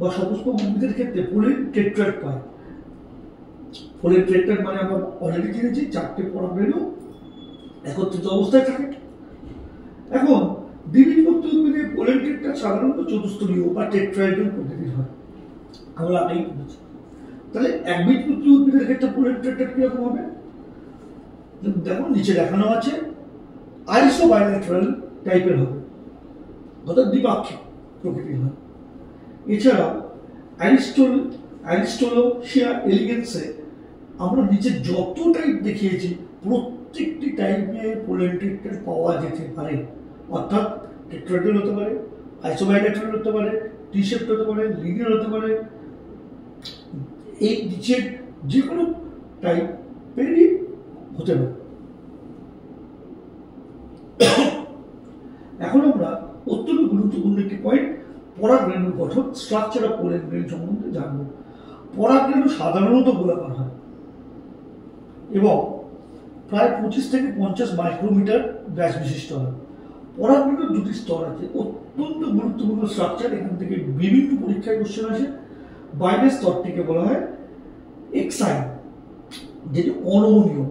বা সপুষ্পক উদ্ভিদের ক্ষেত্রে পোলেন টেট্রাড পাই। ফোলেট ট্রেক্টর মানে আমরা অলরেডি জেনেছি 4টে পরাগরেণু একত্রিত অবস্থায় থাকে। এখন দ্বিবীজপত্রী উদ্ভিদে পোলেন ট্রেক্টর সাধারণত চতুস্তরীয় বা টেট্রাহেড্রাল প্রকৃতির হয়, আমরা আগেই বলেছি। তাহলে একবীজপত্রী উদ্ভিদের ক্ষেত্রে পোলেন ট্রেক্টর কিরকম হবে? দেখো নিচে দেখানো আছে, আইসোবায়োলেটারাল টাইপের হবে, অর্থাৎ দ্বিপাক্ষিক প্রকৃতির হয়। এছাড়াও অ্যারিস্টোলোশিয়া এলিগেন্সে আমরা নিচে যত টাইপ দেখিয়েছি প্রত্যেকটি টাইপে পোলেন ট্রেক্টর পাওয়া যেতে পারে, অর্থাৎ টেট্রাহেড্রাল হতে পারে, আইসোবায়োলেটারাল হতে পারে, টি শেপড হতে পারে, লিনিয়ার হতে পারে, এই নিচের যে কোনো টাইপেরই হতে পারে। এখন আমরা অত্যন্ত গুরুত্বপূর্ণ একটি পয়েন্ট পরাগরেণুর গঠন, স্ট্রাকচার অফ পোলেন গ্রেন সম্বন্ধে জানবো। পরাগরেণু সাধারণত গোলাকার হয় এবং প্রায় 25 থেকে 50 মাইক্রোমিটার ব্যাস বিশিষ্ট হয়। পরাগরেণুর দুটি স্তর আছে, অত্যন্ত গুরুত্বপূর্ণ স্ট্রাকচার, এখান থেকে বিভিন্ন পরীক্ষায় কোশ্চেন আসে। বাইরের স্তরটিকে বলা হয় এক্সাইন, যেটি অনমনীয়।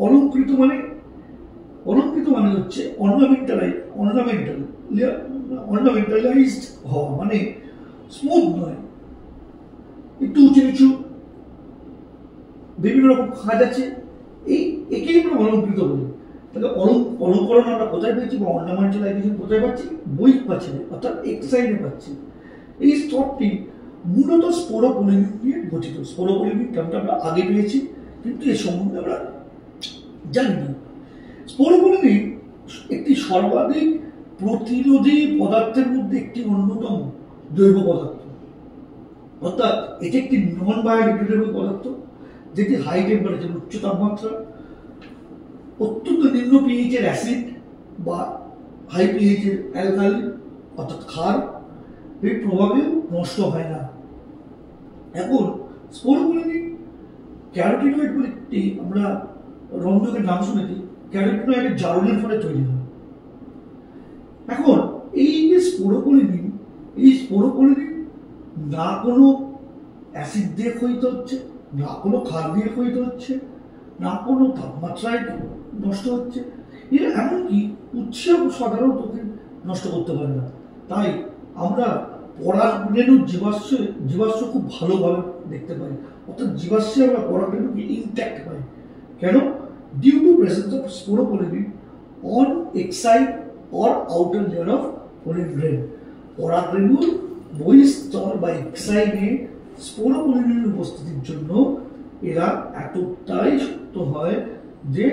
অলঙ্কৃত মানে হচ্ছে অর্নামেন্টালাইজড হওয়া, মানে স্মুথ নয়, একটু উঁচু নিচু, বিভিন্ন রকম কাজ আছে, একেই আমরা অলঙ্কৃত বলি। তাহলে অলঙ্করণ আমরা কোথায় পেয়েছি বা অর্নামেন্টালাইজেশন কোথায় পাচ্ছি? বই পাচ্ছি, অর্থাৎ এক্সাইনে পাচ্ছি। এই স্তরটি মূলত স্পোরোপোলিন নিয়ে গঠিত। স্পোরোপোলিন টার্মটা আমরা আগে পেয়েছি, কিন্তু এর সম্বন্ধে আমরা জানি না। স্পোরোপোলিন একটি সর্বাধিক প্রতিরোধী পদার্থের মধ্যে একটি অন্যতম জৈব পদার্থ, অর্থাৎ এটি একটি নন বায়োডিগ্রেডেবল পদার্থ, যেটি হাই টেম্পারেচার, উচ্চ তাপমাত্রা, অত্যন্ত নিম্ন পিএইচের অ্যাসিড বা হাই পিএইচের অ্যালকালি অর্থাৎ ক্ষার এর প্রভাবেও নষ্ট হয় না। এখন স্পোরোপোলিন ক্যারোটিনয়েড বলে একটি আমরা রন্ধকের নাম শুনেছি, ক্যারোটিনয়েডের জারণের ফলে তৈরি হয়। এখন এই যে স্পোরোপোলিন না কোনো অ্যাসিড দিয়ে ক্ষয়িত হচ্ছে, না কোনো ক্ষার দিয়ে ক্ষয়িত হচ্ছে, না কোনো তাপমাত্রায় নষ্ট হচ্ছে, এরা এমনকি উৎসেও সাধারণত নষ্ট করতে পারে না। তাই আমরা পরাগরেণুর জীবাশ্ম খুব ভালোভাবে দেখতে পাই, অর্থাৎ জীবাশ্মে আমরা পরাগরেণুকে ইনট্যাক্ট পাই। কেন? Due to presence of sporopollenin on exine or outer layer of pollen grain. পরাগরেণুর বহিঃস্তর বা এক্সাইডে স্পোরোপোলিনের উপস্থিতির জন্য এরা এতটাই শক্ত হয় যে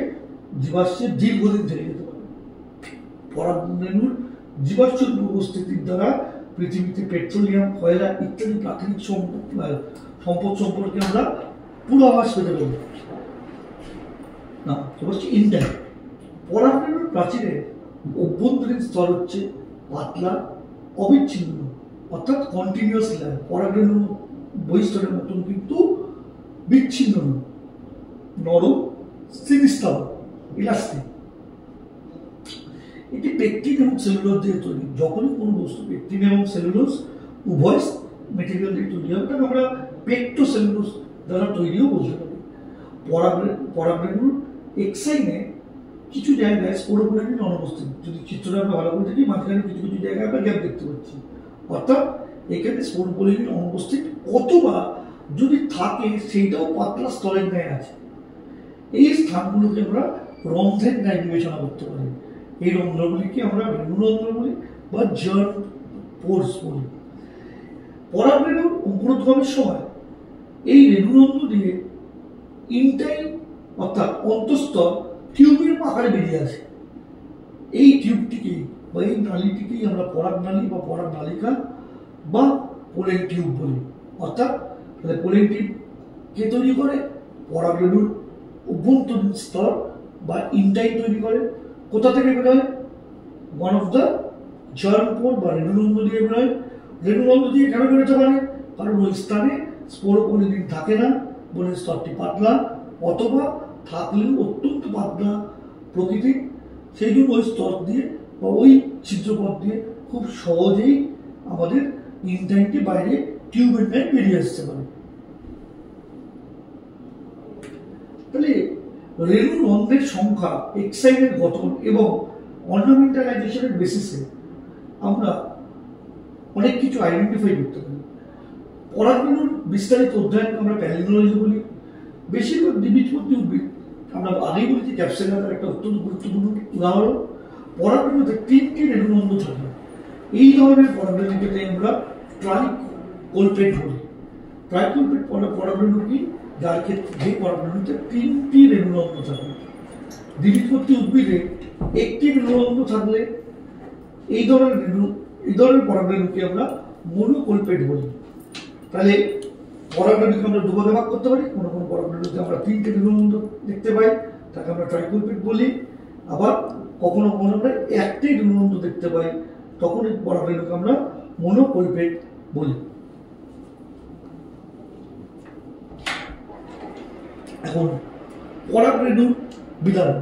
জীবাশ্মের দীর্ঘদিন থেকে যেতে পারে। পরাগরেণুর জীবাশ্মের উপস্থিতির দ্বারা পৃথিবীতে পেট্রোলিয়াম, কয়লা ইত্যাদি প্রাকৃতিক সম্পদ সম্পর্কে আমরা পূর্বাভাস পেতে পারি না। হচ্ছে ইনট্যাক্ট। পরাগরেণুর প্রাচীরের অভ্যন্তরীণ স্তর হচ্ছে পাতলা, অবিচ্ছিন্ন, অর্থাৎ কন্টিনিউয়াস লেয়ার। পরাগরেণুর বহিঃস্তরের মতন কিন্তু বিচ্ছিন্ন, নরম, স্থিতিস্থাপক, ইলাস্টিক। এটি পেকটিন এবং সেলুলোজ দিয়ে তৈরি। যখনই কোনো বস্তু পেকটিন এবং সেলুলোজ উভয় মেটেরিয়াল দিয়ে তৈরি হবে, তাকে আমরা পেকটোসেলুলোজ দ্বারা তৈরিও বলতে পারি। পরাগরেণুর এক্সাইনে কিছু জায়গায় স্পোরোপোলিন অনুপস্থিত। যদি চিত্রটা আমরা ভালো করে দেখি, মাঝখানে কিছু কিছু জায়গায় আমরা গ্যাপ দেখতে পাচ্ছি, অর্থাৎ এখানে স্পোরোপোলিন অনুপস্থিত, অথবা যদি থাকে সেইটাও পাতলা স্তরের ন্যায় আছে। এই স্থানগুলোকে আমরা রন্ধ্রের ন্যায় বিবেচনা করতে পারি। এই রন্ধ্রগুলিকে আমরা রেণুরন্ধ্র বলি বা জার্ম পোর্স বলি। পরাগরেণুর অঙ্কুরোদ্গমের সময় এই রেণুরন্ধ্র দিয়ে ইনটাইন অর্থাৎ অন্তঃস্তর টিউবের আকারে বেরিয়ে আসে। এই টিউবটিকেই বা এই নালীটিকেই আমরা পরাগনালী বা পরাগনালিকা বা পোলেন টিউব বলি। অর্থাৎ পোলেন টিউব কে তৈরি করে? পরাগরেণুর অভ্যন্তরীণ স্তর বা ইনটাইন তৈরি করে। কোথা থেকে বেরোয়? ওয়ান অফ দ্য জার্ম পোর বা রেণুরন্ধ্র দিয়ে বেরোয়। রেণুরন্ধ্র দিয়ে কেন বেরোতে পারে? কারণ ওই স্থানে স্পোরোপোলিন থাকে না বলে স্তরটি পাতলা, অথবা থাকলেও অত্যন্ত পাতলা প্রকৃতির, সেই জন্য ওই স্তর দিয়ে বা ওই ছিদ্রপথ দিয়ে খুব সহজেই আমাদের ইনটাইনটি বাইরে টিউবের ন্যায় বেরিয়ে আসতে পারে। রেণু রন্ধ্রের সংখ্যা, এক্সাইনের গঠন এবং অর্নামেন্টালাইজেশনের বেসিসে আমরা অনেক কিছু আইডেন্টিফাই করতে পারি। পরাগরেণুর বিস্তারিত অধ্যয়নকে আমরা প্যালিনোলজি বলি। বেশিরভাগ দ্বিবীজপত্রী উদ্ভিদ, আমরা আগেই বলেছি ক্যাপসুলার একটা অত্যন্ত গুরুত্বপূর্ণ উদাহরণ। পরাগরেণুতে 3টি রেণুরন্ধ্র থাকে। এই ধরনের পরাগরেণুকে আমরা ট্রাইকোলপেট বলি। ট্রাইকোলপেট পরাগরেণু কি? যার ক্ষেত্রে যে পরাগরেণুতে 3টি রেণুরন্ধ্র থাকে। দ্বিবীজপত্রী উদ্ভিদে 1টি রেণুরন্ধ্র থাকলে এই ধরনের পরাগরেণুকে আমরা মনোকোলপেট বলি। তাহলে পরাগরেণুকে আমরা দুভাগে ভাগ করতে পারি। কোনো কোনো পরাগরেণুতে আমরা 3টে রেণুরন্ধ্র দেখতে পাই, তাকে আমরা ট্রাইকোলপেট বলি। আবার কখনো কখনো আমরা 1টি রেণুরন্ধ্র দেখতে পাই, তখন এই পরাগরেণুকে আমরা মনোকোলপেট বলি। এখন পরাগরেণুর বিধান।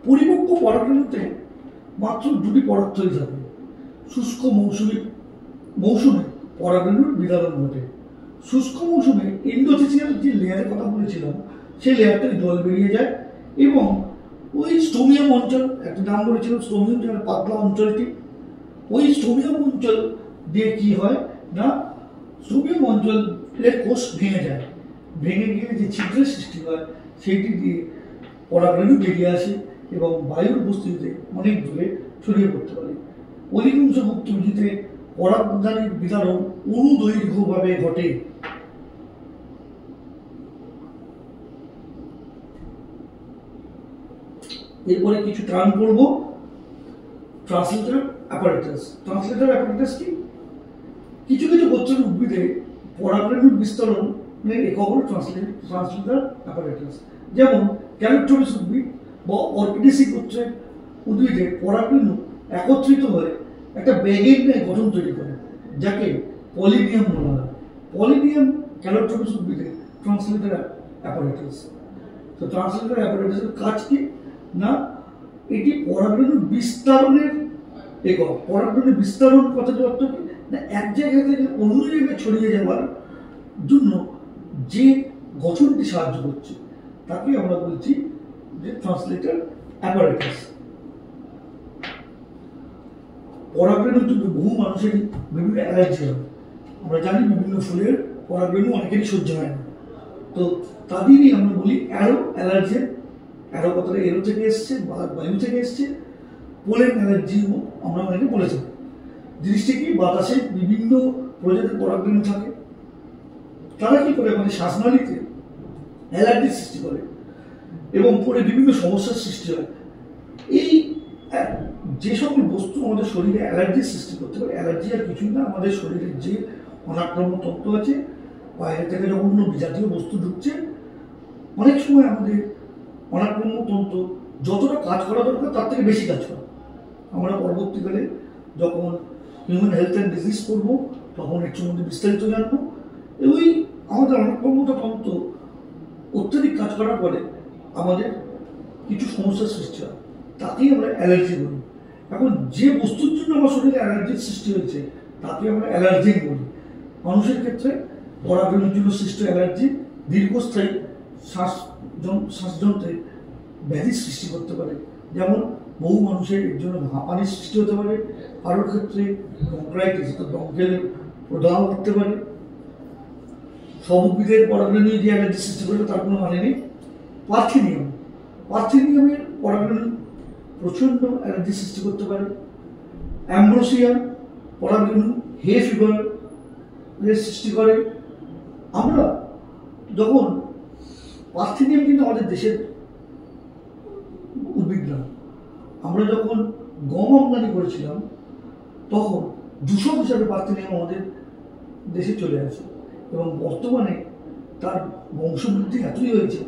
পরিপক্ক পরাগরেণুতে মাত্র 2টি পরাগথলি থাকে। শুষ্ক মৌসুমে পরাগরেণুর বিধারণ ঘটে। শুষ্ক মৌসুমে এন্ডোথেসিয়াল যে লেয়ারের কথা বলেছিলাম, সেই লেয়ার থেকে জল বেরিয়ে যায় এবং ওই স্টোমিয়াম অঞ্চল, একটা নাম বলেছিলাম স্টোমিয়াম, যেখানে পাতলা অঞ্চলটি, ওই স্টোমিয়াম অঞ্চল দিয়ে কি হয় না, স্টোমিয়াম অঞ্চলের কোষ ভেঙে যায়। ভেঙে গিয়ে যে ছিদ্রের সৃষ্টি হয়, সেইটি দিয়ে পরাগরেণু বেরিয়ে আসে এবং বায়ুর উপস্থিতিতে অনেক দূরে ছড়িয়ে পড়তে পারে। অধিকাংশভুক্ত উদ্ভিদে পরাগধানীর বিতরণ অনুদৈর্ঘ্যভাবে ঘটে। এরপরে কিছু টার্ম করব। Translator apparatus. ট্রান্সলেটর অ্যাপারেটাস কি? কিছু কিছু গোত্রের উদ্ভিদে পরাগরেণুর বিস্তরণের একক হল ট্রান্সলেটর অ্যাপারেটাস। যেমন ক্যালিপটোরিস উদ্ভিদ বা অর্কিডেসি গোত্রের উদ্ভিদে পরাগরেণু একত্রিত হয়ে একটা ব্যাগের ন্যায় গঠন তৈরি করে, যাকে পলিনিয়াম বলা হয়। পলিনিয়াম ক্যালিপটোরিস উদ্ভিদে ট্রান্সলেটর অ্যাপারেটাস। তো ট্রান্সলেটর অ্যাপারেটাসের কাজ কি না, এটি পরাগরেণুর বিস্তারণের একক। পরাগরেণুর বিস্তারণ কথাটির অর্থ কি না, এক জায়গা থেকে অন্য জায়গায় ছড়িয়ে যাওয়ার জন্য যে গঠনটি সাহায্য করছে, তাকে আমরা বলছি যে ট্রান্সলেটর অ্যাপারেটাস। পরাগরেণুর জন্য বহু মানুষেরই বিভিন্ন অ্যালার্জি হয়। আমরা জানি বিভিন্ন ফুলের পরাগরেণু অনেকেরই সহ্য হয় না, তো তাদেরই আমরা বলি অ্যারো অ্যালার্জি। অ্যারো কথাটা এরো থেকে এসছে, বায়ু থেকে এসছে। পোলেন অ্যালার্জি আমরা অনেকে বলেছি। জিনিসটি কি, বাতাসে বিভিন্ন প্রজাতির পরাগরেণু থাকে, তারা কি করে আমাদের শ্বাসনালীতে অ্যালার্জির সৃষ্টি করে এবং পরে বিভিন্ন সমস্যার সৃষ্টি হয়। এই যে সকল বস্তু আমাদের শরীরে অ্যালার্জির সৃষ্টি করতে পারে, অ্যালার্জি আর কিছুই না, আমাদের শরীরের যে অনাক্রাম্য তত্ত্ব আছে, বাইরে থেকে যখন কোনো বিজাতীয় বস্তু ঢুকছে, অনেক সময় আমাদের অনাক্রাম্য তন্ত্র যতটা কাজ করা দরকার তার থেকে বেশি কাজ করে। আমরা পরবর্তীকালে যখন হিউম্যান হেলথ অ্যান্ড ডিজিজ করবো, তখন এর সম্বন্ধে বিস্তারিত জানবো। ওই আমাদের অনাক্রাম্যতা তন্ত্র অত্যধিক কাজ করার ফলে আমাদের কিছু সমস্যার সৃষ্টি হয়, তাকেই আমরা অ্যালার্জি বলি। এখন যে বস্তুর জন্য আমার শরীরে অ্যালার্জির সৃষ্টি হয়েছে, তাকে আমরা অ্যালার্জেন বলি। মানুষের ক্ষেত্রে পরাগরেণুর জন্য সৃষ্ট অ্যালার্জি দীর্ঘস্থায়ী শ্বাসযন্ত্রে ব্যাধির সৃষ্টি করতে পারে। যেমন বহু মানুষের এর জন্য হাঁপানির সৃষ্টি হতে পারে, কারোর ক্ষেত্রে ব্রঙ্কাইটিস অর্থাৎ ব্রঙ্কিয়ালের প্রদাহ করতে পারে। সব উদ্ভিদের পরাগরেণু যে অ্যালার্জি সৃষ্টি করবে তার কোনো মানে নেই। পার্থেনিয়ামের পরাগরেণু প্রচণ্ড অ্যালার্জি সৃষ্টি করতে পারে। অ্যাম্ব্রোসিয়া পরাগরেণু হে ফিভার সৃষ্টি করে। আমরা যখন পার্থেনিয়াম কিন্তু আমাদের দেশের উদ্ভিদ না, আমরা যখন গম আমদানি করেছিলাম তখন দূষক হিসাবে পার্থেনিয়াম আমাদের দেশে চলে আসে এবং বর্তমানে তার বংশবৃদ্ধি এতই হয়েছে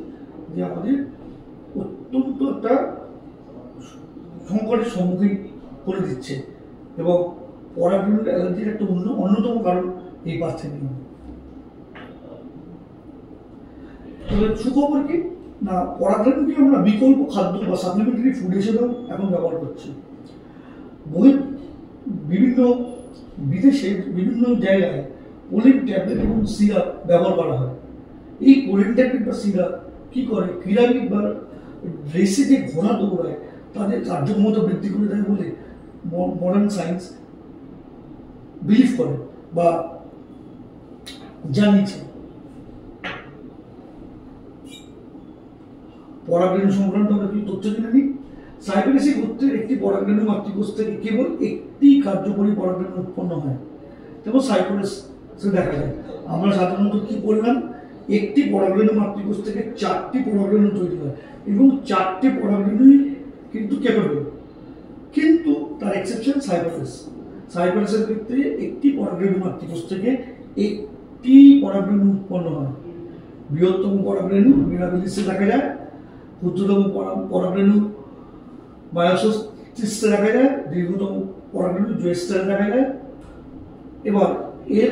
যে আমাদের অত্যন্ত একটা সংকটের সম্মুখীন করে দিচ্ছে এবং পরাগরেণুর অ্যালার্জির একটা অন্যতম কারণ এই পার্থেনিয়াম। তবে সুখবর কি না, পরাগরেণুকে আমরা বিকল্প খাদ্য বা সাপ্লিমেন্টারি ফুড হিসেবেও এখন ব্যবহার করছি। বিভিন্ন বিদেশে বিভিন্ন জায়গায় পোলেন ট্যাবলেট এবং সিরাপ ব্যবহার করা হয়। এই পোলেন ট্যাবলেট বা সিরাপ কি করে, পিরামিড বা রেসে যে ঘোড়া দৌড়ায় তাদের কার্যক্ষমতা বৃদ্ধি করে দেয় বলে মডার্ন সায়েন্স বিলিভ করে বা জানিয়েছে। পরাগরেণু সংক্রান্ত আমরা কি তথ্য জেনে নিই। সাইবেরিয়াসিক গোত্রের একটি পরাগরেণু মাতৃকোষ থেকে কেবল একটি কার্যকরী পরাগরেণু উৎপন্ন হয়, যেমন সাইটোসিসে দেখা যায়। আমরা সাধারণত কি বললাম, একটি পরাগরেণু মাতৃকোষ থেকে 4টি পরাগরেণু তৈরি হয় এবং 4টি পরাগরেণুই কিন্তু ক্যাপেবল। কিন্তু তার এক্সেপশন সাইটোসিস। সাইটোসিসের ক্ষেত্রে একটি পরাগরেণু মাতৃকোষ থেকে একটি পরাগরেণু উৎপন্ন হয়। বৃহত্তম পরাগরেণু মিরাবিলিসে দেখা যায়, ক্ষুদ্রতম পরাগরেণু মায়োসিসে দেখা যায়, দীর্ঘতম পরাগরেণু জোয়েস্টারে দেখা যায়। এবার এর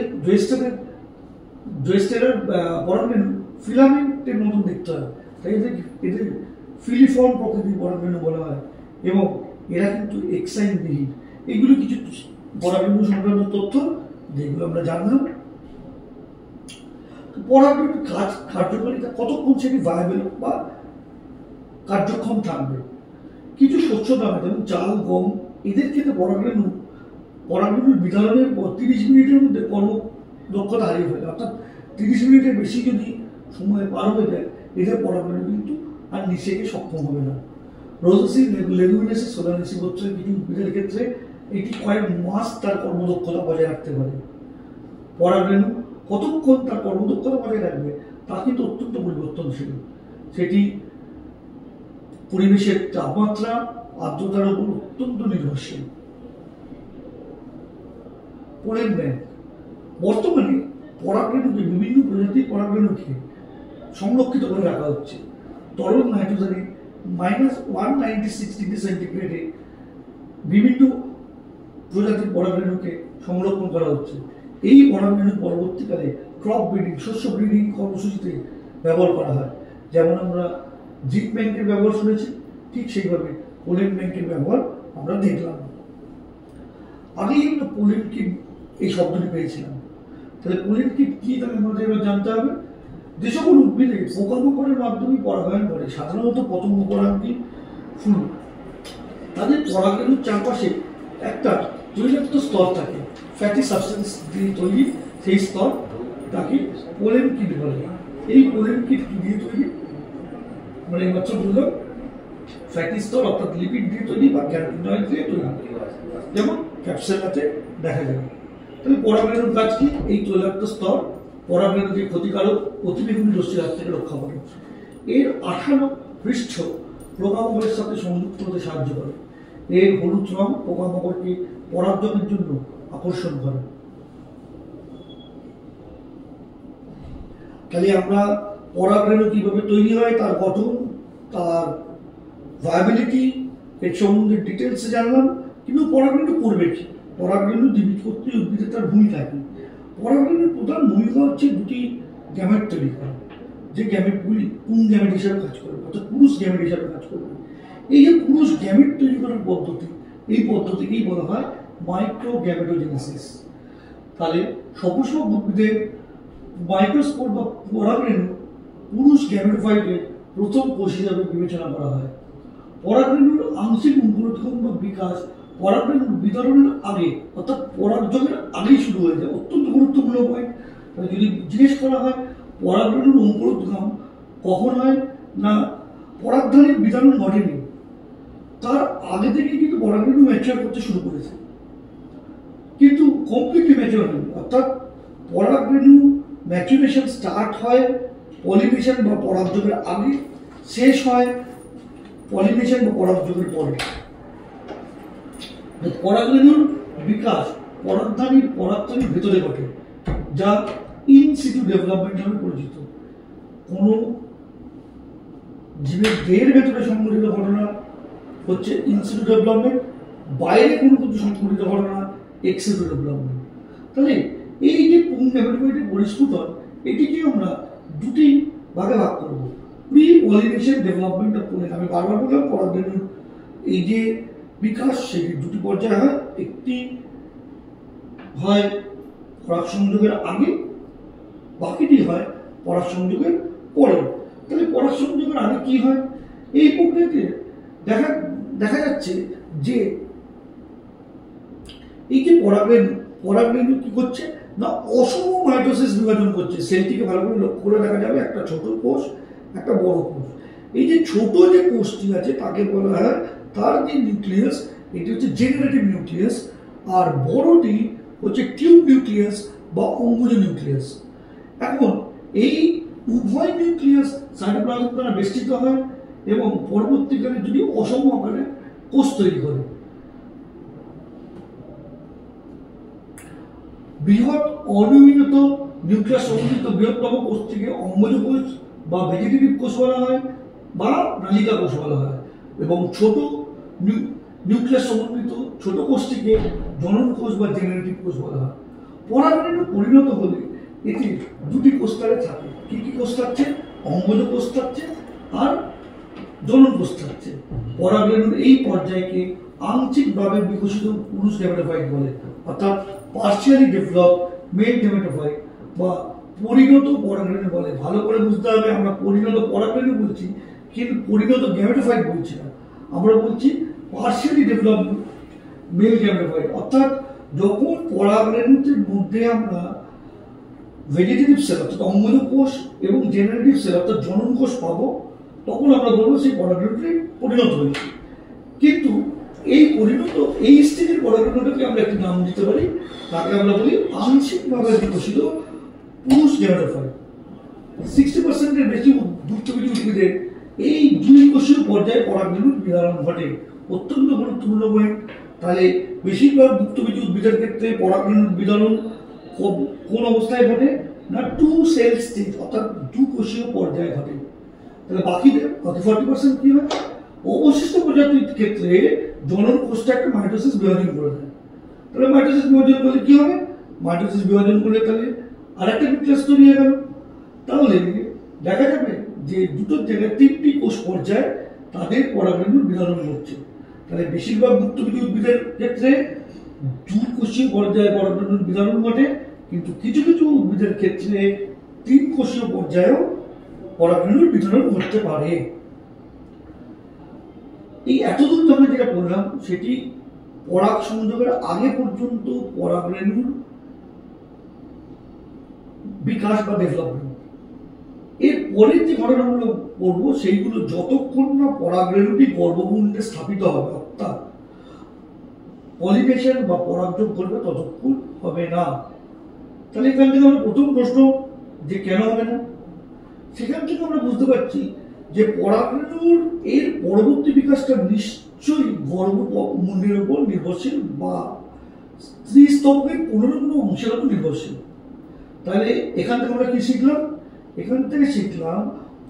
জোয়েস্টারের পরাগরেণু ফিলামেন্টের মতন দেখতে হয়, তাই এদের ফিলিফর্ম প্রকৃতির পরাগরেণু বলা হয় এবং এরা কিন্তু এক্সাইন বিহীন। এগুলো কিছু পরাগরেণু সংক্রান্ত তথ্য যেগুলো আমরা জানলাম। পরাগরেণুর কার্যকারিতা কতক্ষণ সেটি ভায়াবল বা কার্যক্ষম থাকবে। কিছু শস্য দানা যেমন চাল, গম, এদের ক্ষেত্রে পরাগরেণুর বিধারণের পর 30 মিনিটের মধ্যে কর্মদক্ষতা হারিয়ে ফেলে। অর্থাৎ 30 মিনিটের বেশি যদি সময় পার হয়ে যায়, এদের পরাগরেণু কিন্তু আর নিষেকে সক্ষম হবে না। রোজাসি, লেগুমিনেসি, সোলানেসি গোত্রের কিছু উদ্ভিদের ক্ষেত্রে এটি কয়েক মাস তার কর্মদক্ষতা বজায় রাখতে পারে। পরাগরেণু কতক্ষণ তার কর্মদক্ষতা বজায় রাখবে তা কিন্তু অত্যন্ত পরিবর্তনশীল। সেটি পরিবেশের তাপমাত্রা, আর্দ্রতার উপর অত্যন্ত নির্ভরশীল। Pollen bank. বর্তমানে পরাগরেণুকে, বিভিন্ন প্রজাতির পরাগরেণুকে সংরক্ষিত করে রাখা হচ্ছে। তরল নাইট্রোজেনে -196 ডিগ্রি সেন্টিগ্রেডে বিভিন্ন প্রজাতির পরাগরেণুকে সংরক্ষণ করা হচ্ছে। এই পরাগরেণু পরবর্তীকালে ক্রপ ব্রিডিং, শস্য ব্রিডিং কর্মসূচিতে ব্যবহার করা হয়। যেমন আমরা জিপ ব্যাংকের ব্যবহার শুনেছি, ঠিক সেইভাবে পোলেন ব্যাংকের ব্যবহার আমরা দেখলাম। আগেই আমরা পোলেন কিট এই শব্দটি পেয়েছিলাম। তাহলে পোলেন কিট কি, তাহলে আমাদের এবার জানতে হবে। যে সকল উদ্ভিদে পোকামাকড়ের মাধ্যমে পরাগায়ন করে, সাধারণত পতঙ্গ পরাগী ফুল, তাদের পরাগরেণুর চারপাশে একটা তৈলাক্ত স্তর থাকে, ফ্যাটি সাবস্টেন্স দিয়ে তৈরি। সেই স্তর তাকে পোলেন কিট বলে। এই পোলেন কিট কি দিয়ে তৈরি, মানে এইমাত্র বললাম ফ্যাটি স্তর অর্থাৎ লিপিড দিয়ে তৈরি বা ক্যারোটিনয়েড দিয়ে তৈরি, যেমন ক্যাপসুলাতে দেখা যাবে। তাহলে পরাগরেণুর কাজ কি? এই তৈলাক্ত স্তর পরাগরেণুকে ক্ষতিকারক অতিবেগুনি রশ্মির হাত থেকে রক্ষা করে। এর আঠালো পৃষ্ঠ পোকামাকড়ের সাথে সংযুক্ত হতে সাহায্য করে। এর হলুদ রং পোকামাকড়কে পরাগজনের জন্য আকর্ষণ করে। তাহলে আমরা পরাগরেণু কিভাবে তৈরি হয়, তার গঠন, তার ভায়াবিলিটি, এর সম্বন্ধে ডিটেলসে জানলাম। কিন্তু পরাগরেণু করবে কি? পরাগরেণু দ্বিবীজপত্রী উদ্ভিদে তার ভূমিকা কি? পরাগরেণুর প্রধান ভূমিকা হচ্ছে দুটি গ্যামেট তৈরি করা, যে গ্যামেটগুলি পুং গ্যামেট হিসাবে কাজ করবে, অর্থাৎ পুরুষ গ্যামেট হিসাবে কাজ করবে। এই যে পুরুষ গ্যামেট তৈরি করার পদ্ধতি, এই পদ্ধতিকেই বলা হয় মাইক্রো গ্যামেটোজেনেসিস। তাহলে সপুষ্পক উদ্ভিদের মাইক্রোস্পোর বা পরাগরেণু পুরুষ গ্যামেটোফাইটের প্রথম কোষ হিসাবে বিবেচনা করা হয়। পরাগরেণুর আংশিক অঙ্কুরোদ্গম বা বিকাশ পরাগরেণুর বিতরণের আগে, অর্থাৎ পরাগযোগের আগেই শুরু হয়ে যায়। অত্যন্ত গুরুত্বপূর্ণ পয়েন্ট। যদি জিজ্ঞেস করা হয় পরাগরেণুর অঙ্কুরোদ্গম কখন হয়, না পরাগধানীর বিতরণ ঘটেনি, তার আগে থেকে কিন্তু পরাগরেণু ম্যাচিউর করতে শুরু করেছে, কিন্তু কমপ্লিটলি ম্যাচিউর হয়নি। অর্থাৎ পরাগরেণু ম্যাচুরেশন স্টার্ট হয় পলিনেশন বা পরাগযোগের আগে, শেষ হয় পলিনেশন বা পরাগযোগের পরে। পরাগরেণুর বিকাশ পরাগধানীর ভেতরে ঘটে, যা ইন সিটু ডেভেলপমেন্ট নামে পরিচিত। কোনো জীবের দেহের ভেতরে সংঘটিত ঘটনা হচ্ছে ইন সিটু ডেভেলপমেন্ট, বাইরে কোনো কিছু সংঘটিত ঘটনা এক্স সিটু ডেভেলপমেন্ট। তাহলে এই যে পুং গ্যামেটোফাইটের পরিস্ফুটন, এটিকে আমরা দুটি ভাগে ভাগ করব। Pre pollination development of pollen. আমি বারবার বললাম পরাগরেণুর এই যে বিকাশ, সেটি দুটি পর্যায়ে হয়। একটি হয় পরাগ সংযোগের আগে, বাকিটি হয় পরাগ সংযোগের পরে। তাহলে পরাগ সংযোগের আগে কি হয়? এই প্রক্রিয়াতে দেখা দেখা যাচ্ছে যে এই যে পরাগরেণু কি করছে না অসম মাইটোসিস বিভাজন করছে। সেলটিকে ভালো করে লক্ষ্য করে দেখা যাবে একটা ছোট কোষ একটা বড় কোষ। এই যে ছোট যে কোষটি আছে তাকে বলা হয় তার যে নিউক্লিয়াস এটি হচ্ছে জেনারেটিভ নিউক্লিয়াস, আর বড়টি হচ্ছে টিউব নিউক্লিয়াস বা অঙ্গজ নিউক্লিয়াস। এখন এই উভয় নিউক্লিয়াস সাইটোপ্লাজম দ্বারা বেষ্টিত হয় এবং পরবর্তীকালে যদি অসম আকারে কোষ তৈরি করে। বৃহৎ অনিয়মিত নিউক্লিয়াস সমন্বিত বৃহত্তম কোষটিকে অঙ্গজ কোষ বা ভেজিটেটিভ কোষ বলা হয় বা নালিকা কোষ বলা হয়, এবং ছোট নিউক্লিয়াস সমন্বিত ছোট কোষটিকে জনন কোষ বা জেনারেটিভ কোষ বলা হয়। পরাগরেণু পরিণত হলে এটি দুটি কোষস্তরে থাকে। কি কি কোষ থাকছে? অঙ্গজ কোষ থাকছে আর জনন কোষ থাকছে। পরাগরেণুর এই পর্যায়কে আংশিকভাবে বিকশিত পুরুষ গ্যামেটোফাইট বলে, অর্থাৎ পার্শিয়ালি ডেভেলপ মেল গ্যামেটোফাইট বা পরিণত পরাগরেণু বলে। ভালো করে বুঝতে হবে, আমরা পরিণত পরাগরেণু বলছি কিন্তু পরিণত গ্যামেটোফাইট বলছি না, আমরা বলছি পার্শিয়ালি ডেভেলপ মেল গ্যামেটোফাইট। অর্থাৎ যখন পরাগরেণুটির মধ্যে আমরা ভেজিটেটিভ সেল অর্থাৎ অঙ্গজ কোষ এবং জেনারেটিভ সেল অর্থাৎ জনন কোষ পাবো, তখন আমরা বলবো সেই পরাগরেণুটি পরিণত হয়েছে। কিন্তু এই স্টেজের পরাগরেণুটাকে আমরা একটি নাম দিতে পারি, তাকে আমরা বলি আংশিকভাবে বিকশিত পুরুষ গ্যামেটোফাইট। 60% বেশি ভুক্তভোগী উদ্ভিদের এই দুই কোষীয় পর্যায়ে পরাগরেণুর বিধারণ ঘটে। অত্যন্ত গুরুত্বপূর্ণ পয়েন্ট। তাহলে বেশিরভাগ ভুক্তভোগী উদ্ভিদের ক্ষেত্রে পরাগরেণুর বিধারণ কোন অবস্থায় ঘটে না 2 সেল স্টেজ অর্থাৎ 2 কোষীয় পর্যায়ে ঘটে। তাহলে বাকিদের 40% কি হয়? অবশিষ্ট প্রজাতির ক্ষেত্রে জনন কোষটা একটা মাইটোসিস বিভাজন করে দেয়। তাহলে মাইটোসিস বিভাজন করলে কি হবে? মাইটোসিস বিভাজন করলে তাহলে আরেকটা নিউক্লিয়াস তৈরি হয়ে গেল। তাহলে দেখা যাবে যে দুটো জায়গায় 3টি কোষ পর্যায়ে তাদের পরাগরেণুর বিধারণ ঘটছে। তাহলে বেশিরভাগ ভুক্তভোগী উদ্ভিদের ক্ষেত্রে 2 কোষীয় পর্যায়ে পরাগরেণুর বিধারণ ঘটে, কিন্তু কিছু কিছু উদ্ভিদের ক্ষেত্রে 3 কোষীয় পর্যায়েও পরাগরেণুর বিধারণ ঘটতে পারে। এই এতদূর আমরা যেটা বললাম সেটি পরাগ সংযোগের আগে পর্যন্ত পরাগরেণুর বিকাশ বা ডেভেলপমেন্ট। এর পরের যে ঘটনাগুলো পড়বো সেইগুলো যতক্ষণ না পরাগরেণুটি গর্ভমুণ্ডে স্থাপিত হবে অর্থাৎ পলিনেশন বা পরাগযোগ করবে ততক্ষণ হবে না। তাহলে এখান থেকে আমরা প্রথম প্রশ্ন যে কেন হবে না, সেখান থেকে আমরা বুঝতে পারছি যে পরাগরেণুর এর পরবর্তী বিকাশটা নিশ্চয়ই গর্ভমুণ্ডের উপর নির্ভরশীল বা স্ত্রীস্তম্ভের কোনো না কোনো অংশের উপর নির্ভরশীল। তাহলে এখান থেকে আমরা কি শিখলাম? এখান থেকে শিখলাম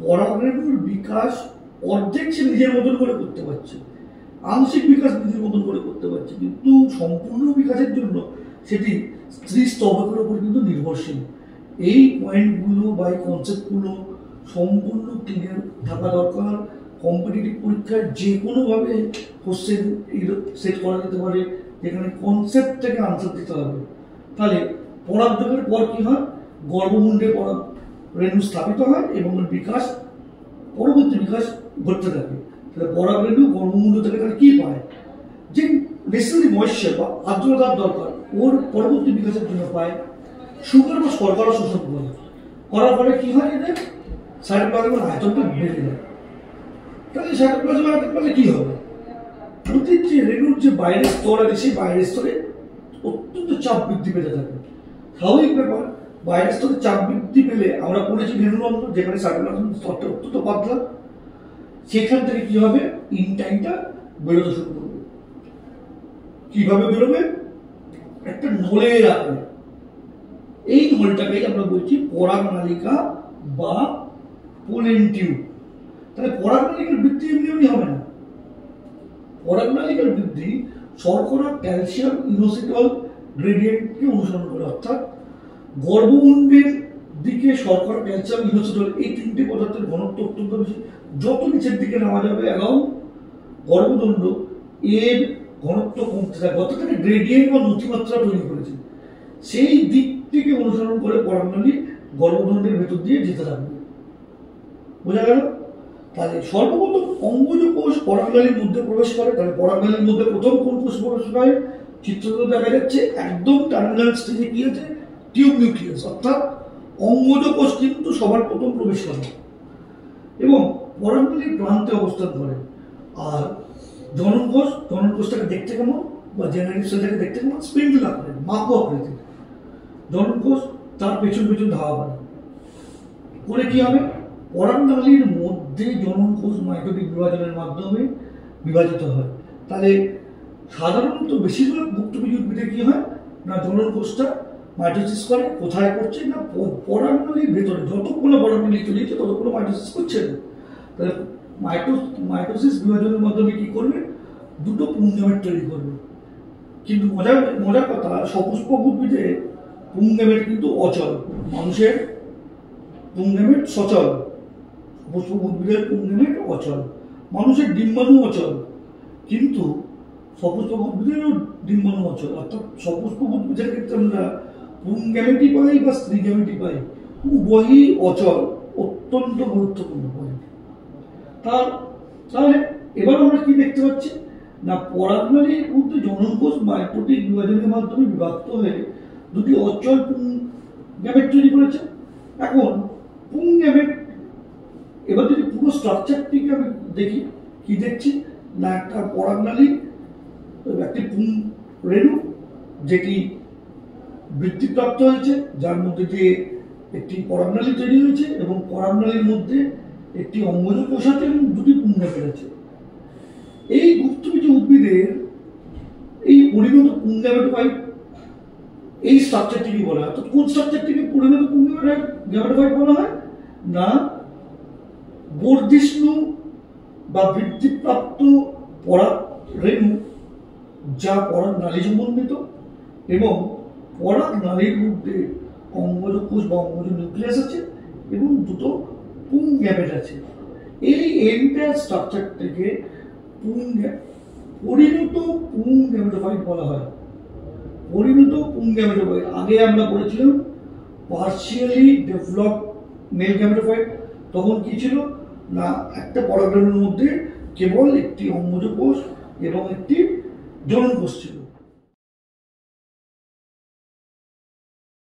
পরাগরেণুর বিকাশ অর্ধেক সে নিজের মতন করে করতে পারছে, আংশিক বিকাশ নিজের মতন করে করতে পারছে, কিন্তু সম্পূর্ণ বিকাশের জন্য সেটি স্ত্রীস্তম্ভের উপর কিন্তু নির্ভরশীল। এই পয়েন্টগুলো বা এই কনসেপ্টগুলো সম্পূর্ণ ক্লিয়ার থাকা দরকার। কম্পিটিটিভ পরীক্ষায় যে কোনোভাবে কোশ্চেন সেট করা যেতে পারে যেখানে কনসেপ্ট থেকে আনসার দিতে হবে। তাহলে পরাগযোগের পর কি হয়? গর্ভমুণ্ডে পরাগরেণু স্থাপিত হয় এবং বিকাশ পরবর্তী বিকাশ ঘটতে থাকে। তাহলে পরাগরেণু গর্ভমুণ্ড থেকে তাহলে কি পায়? যে নেসেসারি ময়েশ্চার বা আর্দ্রতার দরকার ওর পরবর্তী বিকাশের জন্য পায় সুগার বা শর্করা শোষণ করে। করার ফলে কি হয়? এদের সাইটোপ্লাজমের আয়তনটা বেড়ে যায়। তাহলে সাইটোপ্লাজমের আয়তন বাড়লে কি হবে? প্রতিটি যে রেণুর যে বাইরের স্তর আছে সেই বাইরের স্তরে অত্যন্ত চাপ বৃদ্ধি পেতে থাকে। স্বাভাবিক ব্যাপার, বাইরের স্তরে চাপ বৃদ্ধি পেলে আমরা পড়েছি রেণুরন্ধ্র, যেখানে সাইটোপ্লাজমের স্তরটা অত্যন্ত পাতলা, সেখান থেকে কি হবে? ইনটাইনটা বেরোতে শুরু করবে। কিভাবে বেরোবে? একটা নলের আকারে। এই নলটাকেই আমরা বলছি পরাগনালিকা বা পোলেন টিউব। তাহলে পরাগনালিকার বৃদ্ধি এমনি এমনি হবে না। পরাগনালিকার বৃদ্ধি শর্করা, ক্যালসিয়াম, ইনোসিটল গ্রেডিয়েন্টকে অনুসরণ করে। অর্থাৎ গর্ভমুণ্ডের দিকে শর্করা, ক্যালসিয়াম, ইনোসিটল এই 3টে পদার্থের ঘনত্ব অত্যন্ত বেশি। যত নিচের দিকে নেওয়া যাবে অ্যালাউন গর্ভদণ্ড এর ঘনত্ব কমতে থাকে। অর্থাৎ গ্রেডিয়েন্ট বা নথিমাত্রা তৈরি করেছে, সেই দিকটিকে অনুসরণ করে পরাগনালী গর্ভদণ্ডের ভেতর দিয়ে যেতে থাকবে। বোঝা গেল? তাহলে সর্বপ্রথম অঙ্গজ কোষ পরাগনালীর মধ্যে প্রবেশ করে। তাহলে পরাগনালীর মধ্যে প্রথম কোন কোষ প্রবেশ করে? চিত্রটা দেখা যাচ্ছে একদম টার্মিনাল স্টেজে কি আছে? টিউব নিউক্লিয়াস, অর্থাৎ অঙ্গজ কোষ কিন্তু সবার প্রথম প্রবেশ করে এবং পরাগনালীর প্রান্তে অবস্থান করে। আর জনন কোষটাকে দেখতে কেমন, বা জেনারেটিভ সেলটাকে দেখতে কেমন? স্পিন্ডল আকারের, মাকু আকৃতির। জনন কোষ তার পেছন পেছন ধাওয়া করে কি হবে? পরাগনালীর মধ্যে জনন কোষ মাইটোটিক বিভাজনের মাধ্যমে বিভাজিত হয়। তাহলে সাধারণত বেশিরভাগ ভুক্তভোজী উদ্ভিদে কি হয় না, জনন কোষটা মাইটোসিস করে। কোথায় করছে না? পরাগনালীর ভেতরে। যতক্ষণ পরাগনালী চলেছে ততক্ষণ মাইটোসিস করছে না। তাহলে মাইটোসিস বিভাজনের মাধ্যমে কি করবে? দুটো পুংগেমেট তৈরি করবে। কিন্তু মজার কথা, সপুষ্পক উদ্ভিদে পুংগেমেট কিন্তু অচল, মানুষের পুংগেমেট সচল। সপুষ্পক উদ্ভিদের পুংগেমেট অচল, মানুষের ডিম্বাণু অচল, কিন্তু সপুষ্পক উদ্ভিদেরও ডিম্বাণু অচল। অর্থাৎ সপুষ্পক উদ্ভিদের ক্ষেত্রে আমরা পুংগেমেটই পাই বা স্ত্রীগেমেটই পাই, উভয়ই অচল। অত্যন্ত গুরুত্বপূর্ণ পয়েন্ট। তাহলে এবার আমরা কি দেখতে পাচ্ছি না, পরাগনালীর মধ্যে জনন কোষ মাইটোটিক বিভাজনের মাধ্যমে বিভক্ত হয়ে দুটি অচল পুংগেমেট তৈরি করেছে। এখন পুংগেমেট, এবার যদি পুরো স্ট্রাকচারটিকে আমি দেখি, কি দেখছি না, একটা পরাগনালী, একটি পুং রেণু যেটি বৃদ্ধিপ্রাপ্ত হয়েছে, যার মধ্যে দিয়ে একটি পরাগনালী তৈরি হয়েছে এবং পরাগনালীর মধ্যে একটি অঙ্গজ কোষ আছে এবং দুটি পুংগেমেট আছে। এই গুপ্তবীজ উদ্ভিদের এই পরিণত পুংগেমেটোফাইট, এই স্ট্রাকচারটিকে বলা হয়। অর্থাৎ কোন স্ট্রাকচারটিকে পরিণত পুংগেমেটোফাইট বলা হয় না, বর্ধিষ্ণু বা বৃদ্ধিপ্রাপ্ত পরাগ রেণু যা পরাগ নালী সমন্বিত এবং পরাগ নালীর মধ্যে অঙ্গজ কোষ বা অঙ্গজ নিউক্লিয়াস আছে এবং দুটো পুংগেমেট আছে। এই এন্টায়ার স্ট্রাকচারটিকে পরিণত পুংগেমেটোফাইট বলা হয়। পরিণত পুংগেমেটোফাইট, আগে আমরা পড়েছিলাম পার্শিয়ালি ডেভেলপড মেল গ্যামেটোফাইট। তখন কি ছিল না, একটা পরাগরেণুর মধ্যে কেবল একটি অঙ্গজ কোষ এবং একটি জনন কোষ ছিল।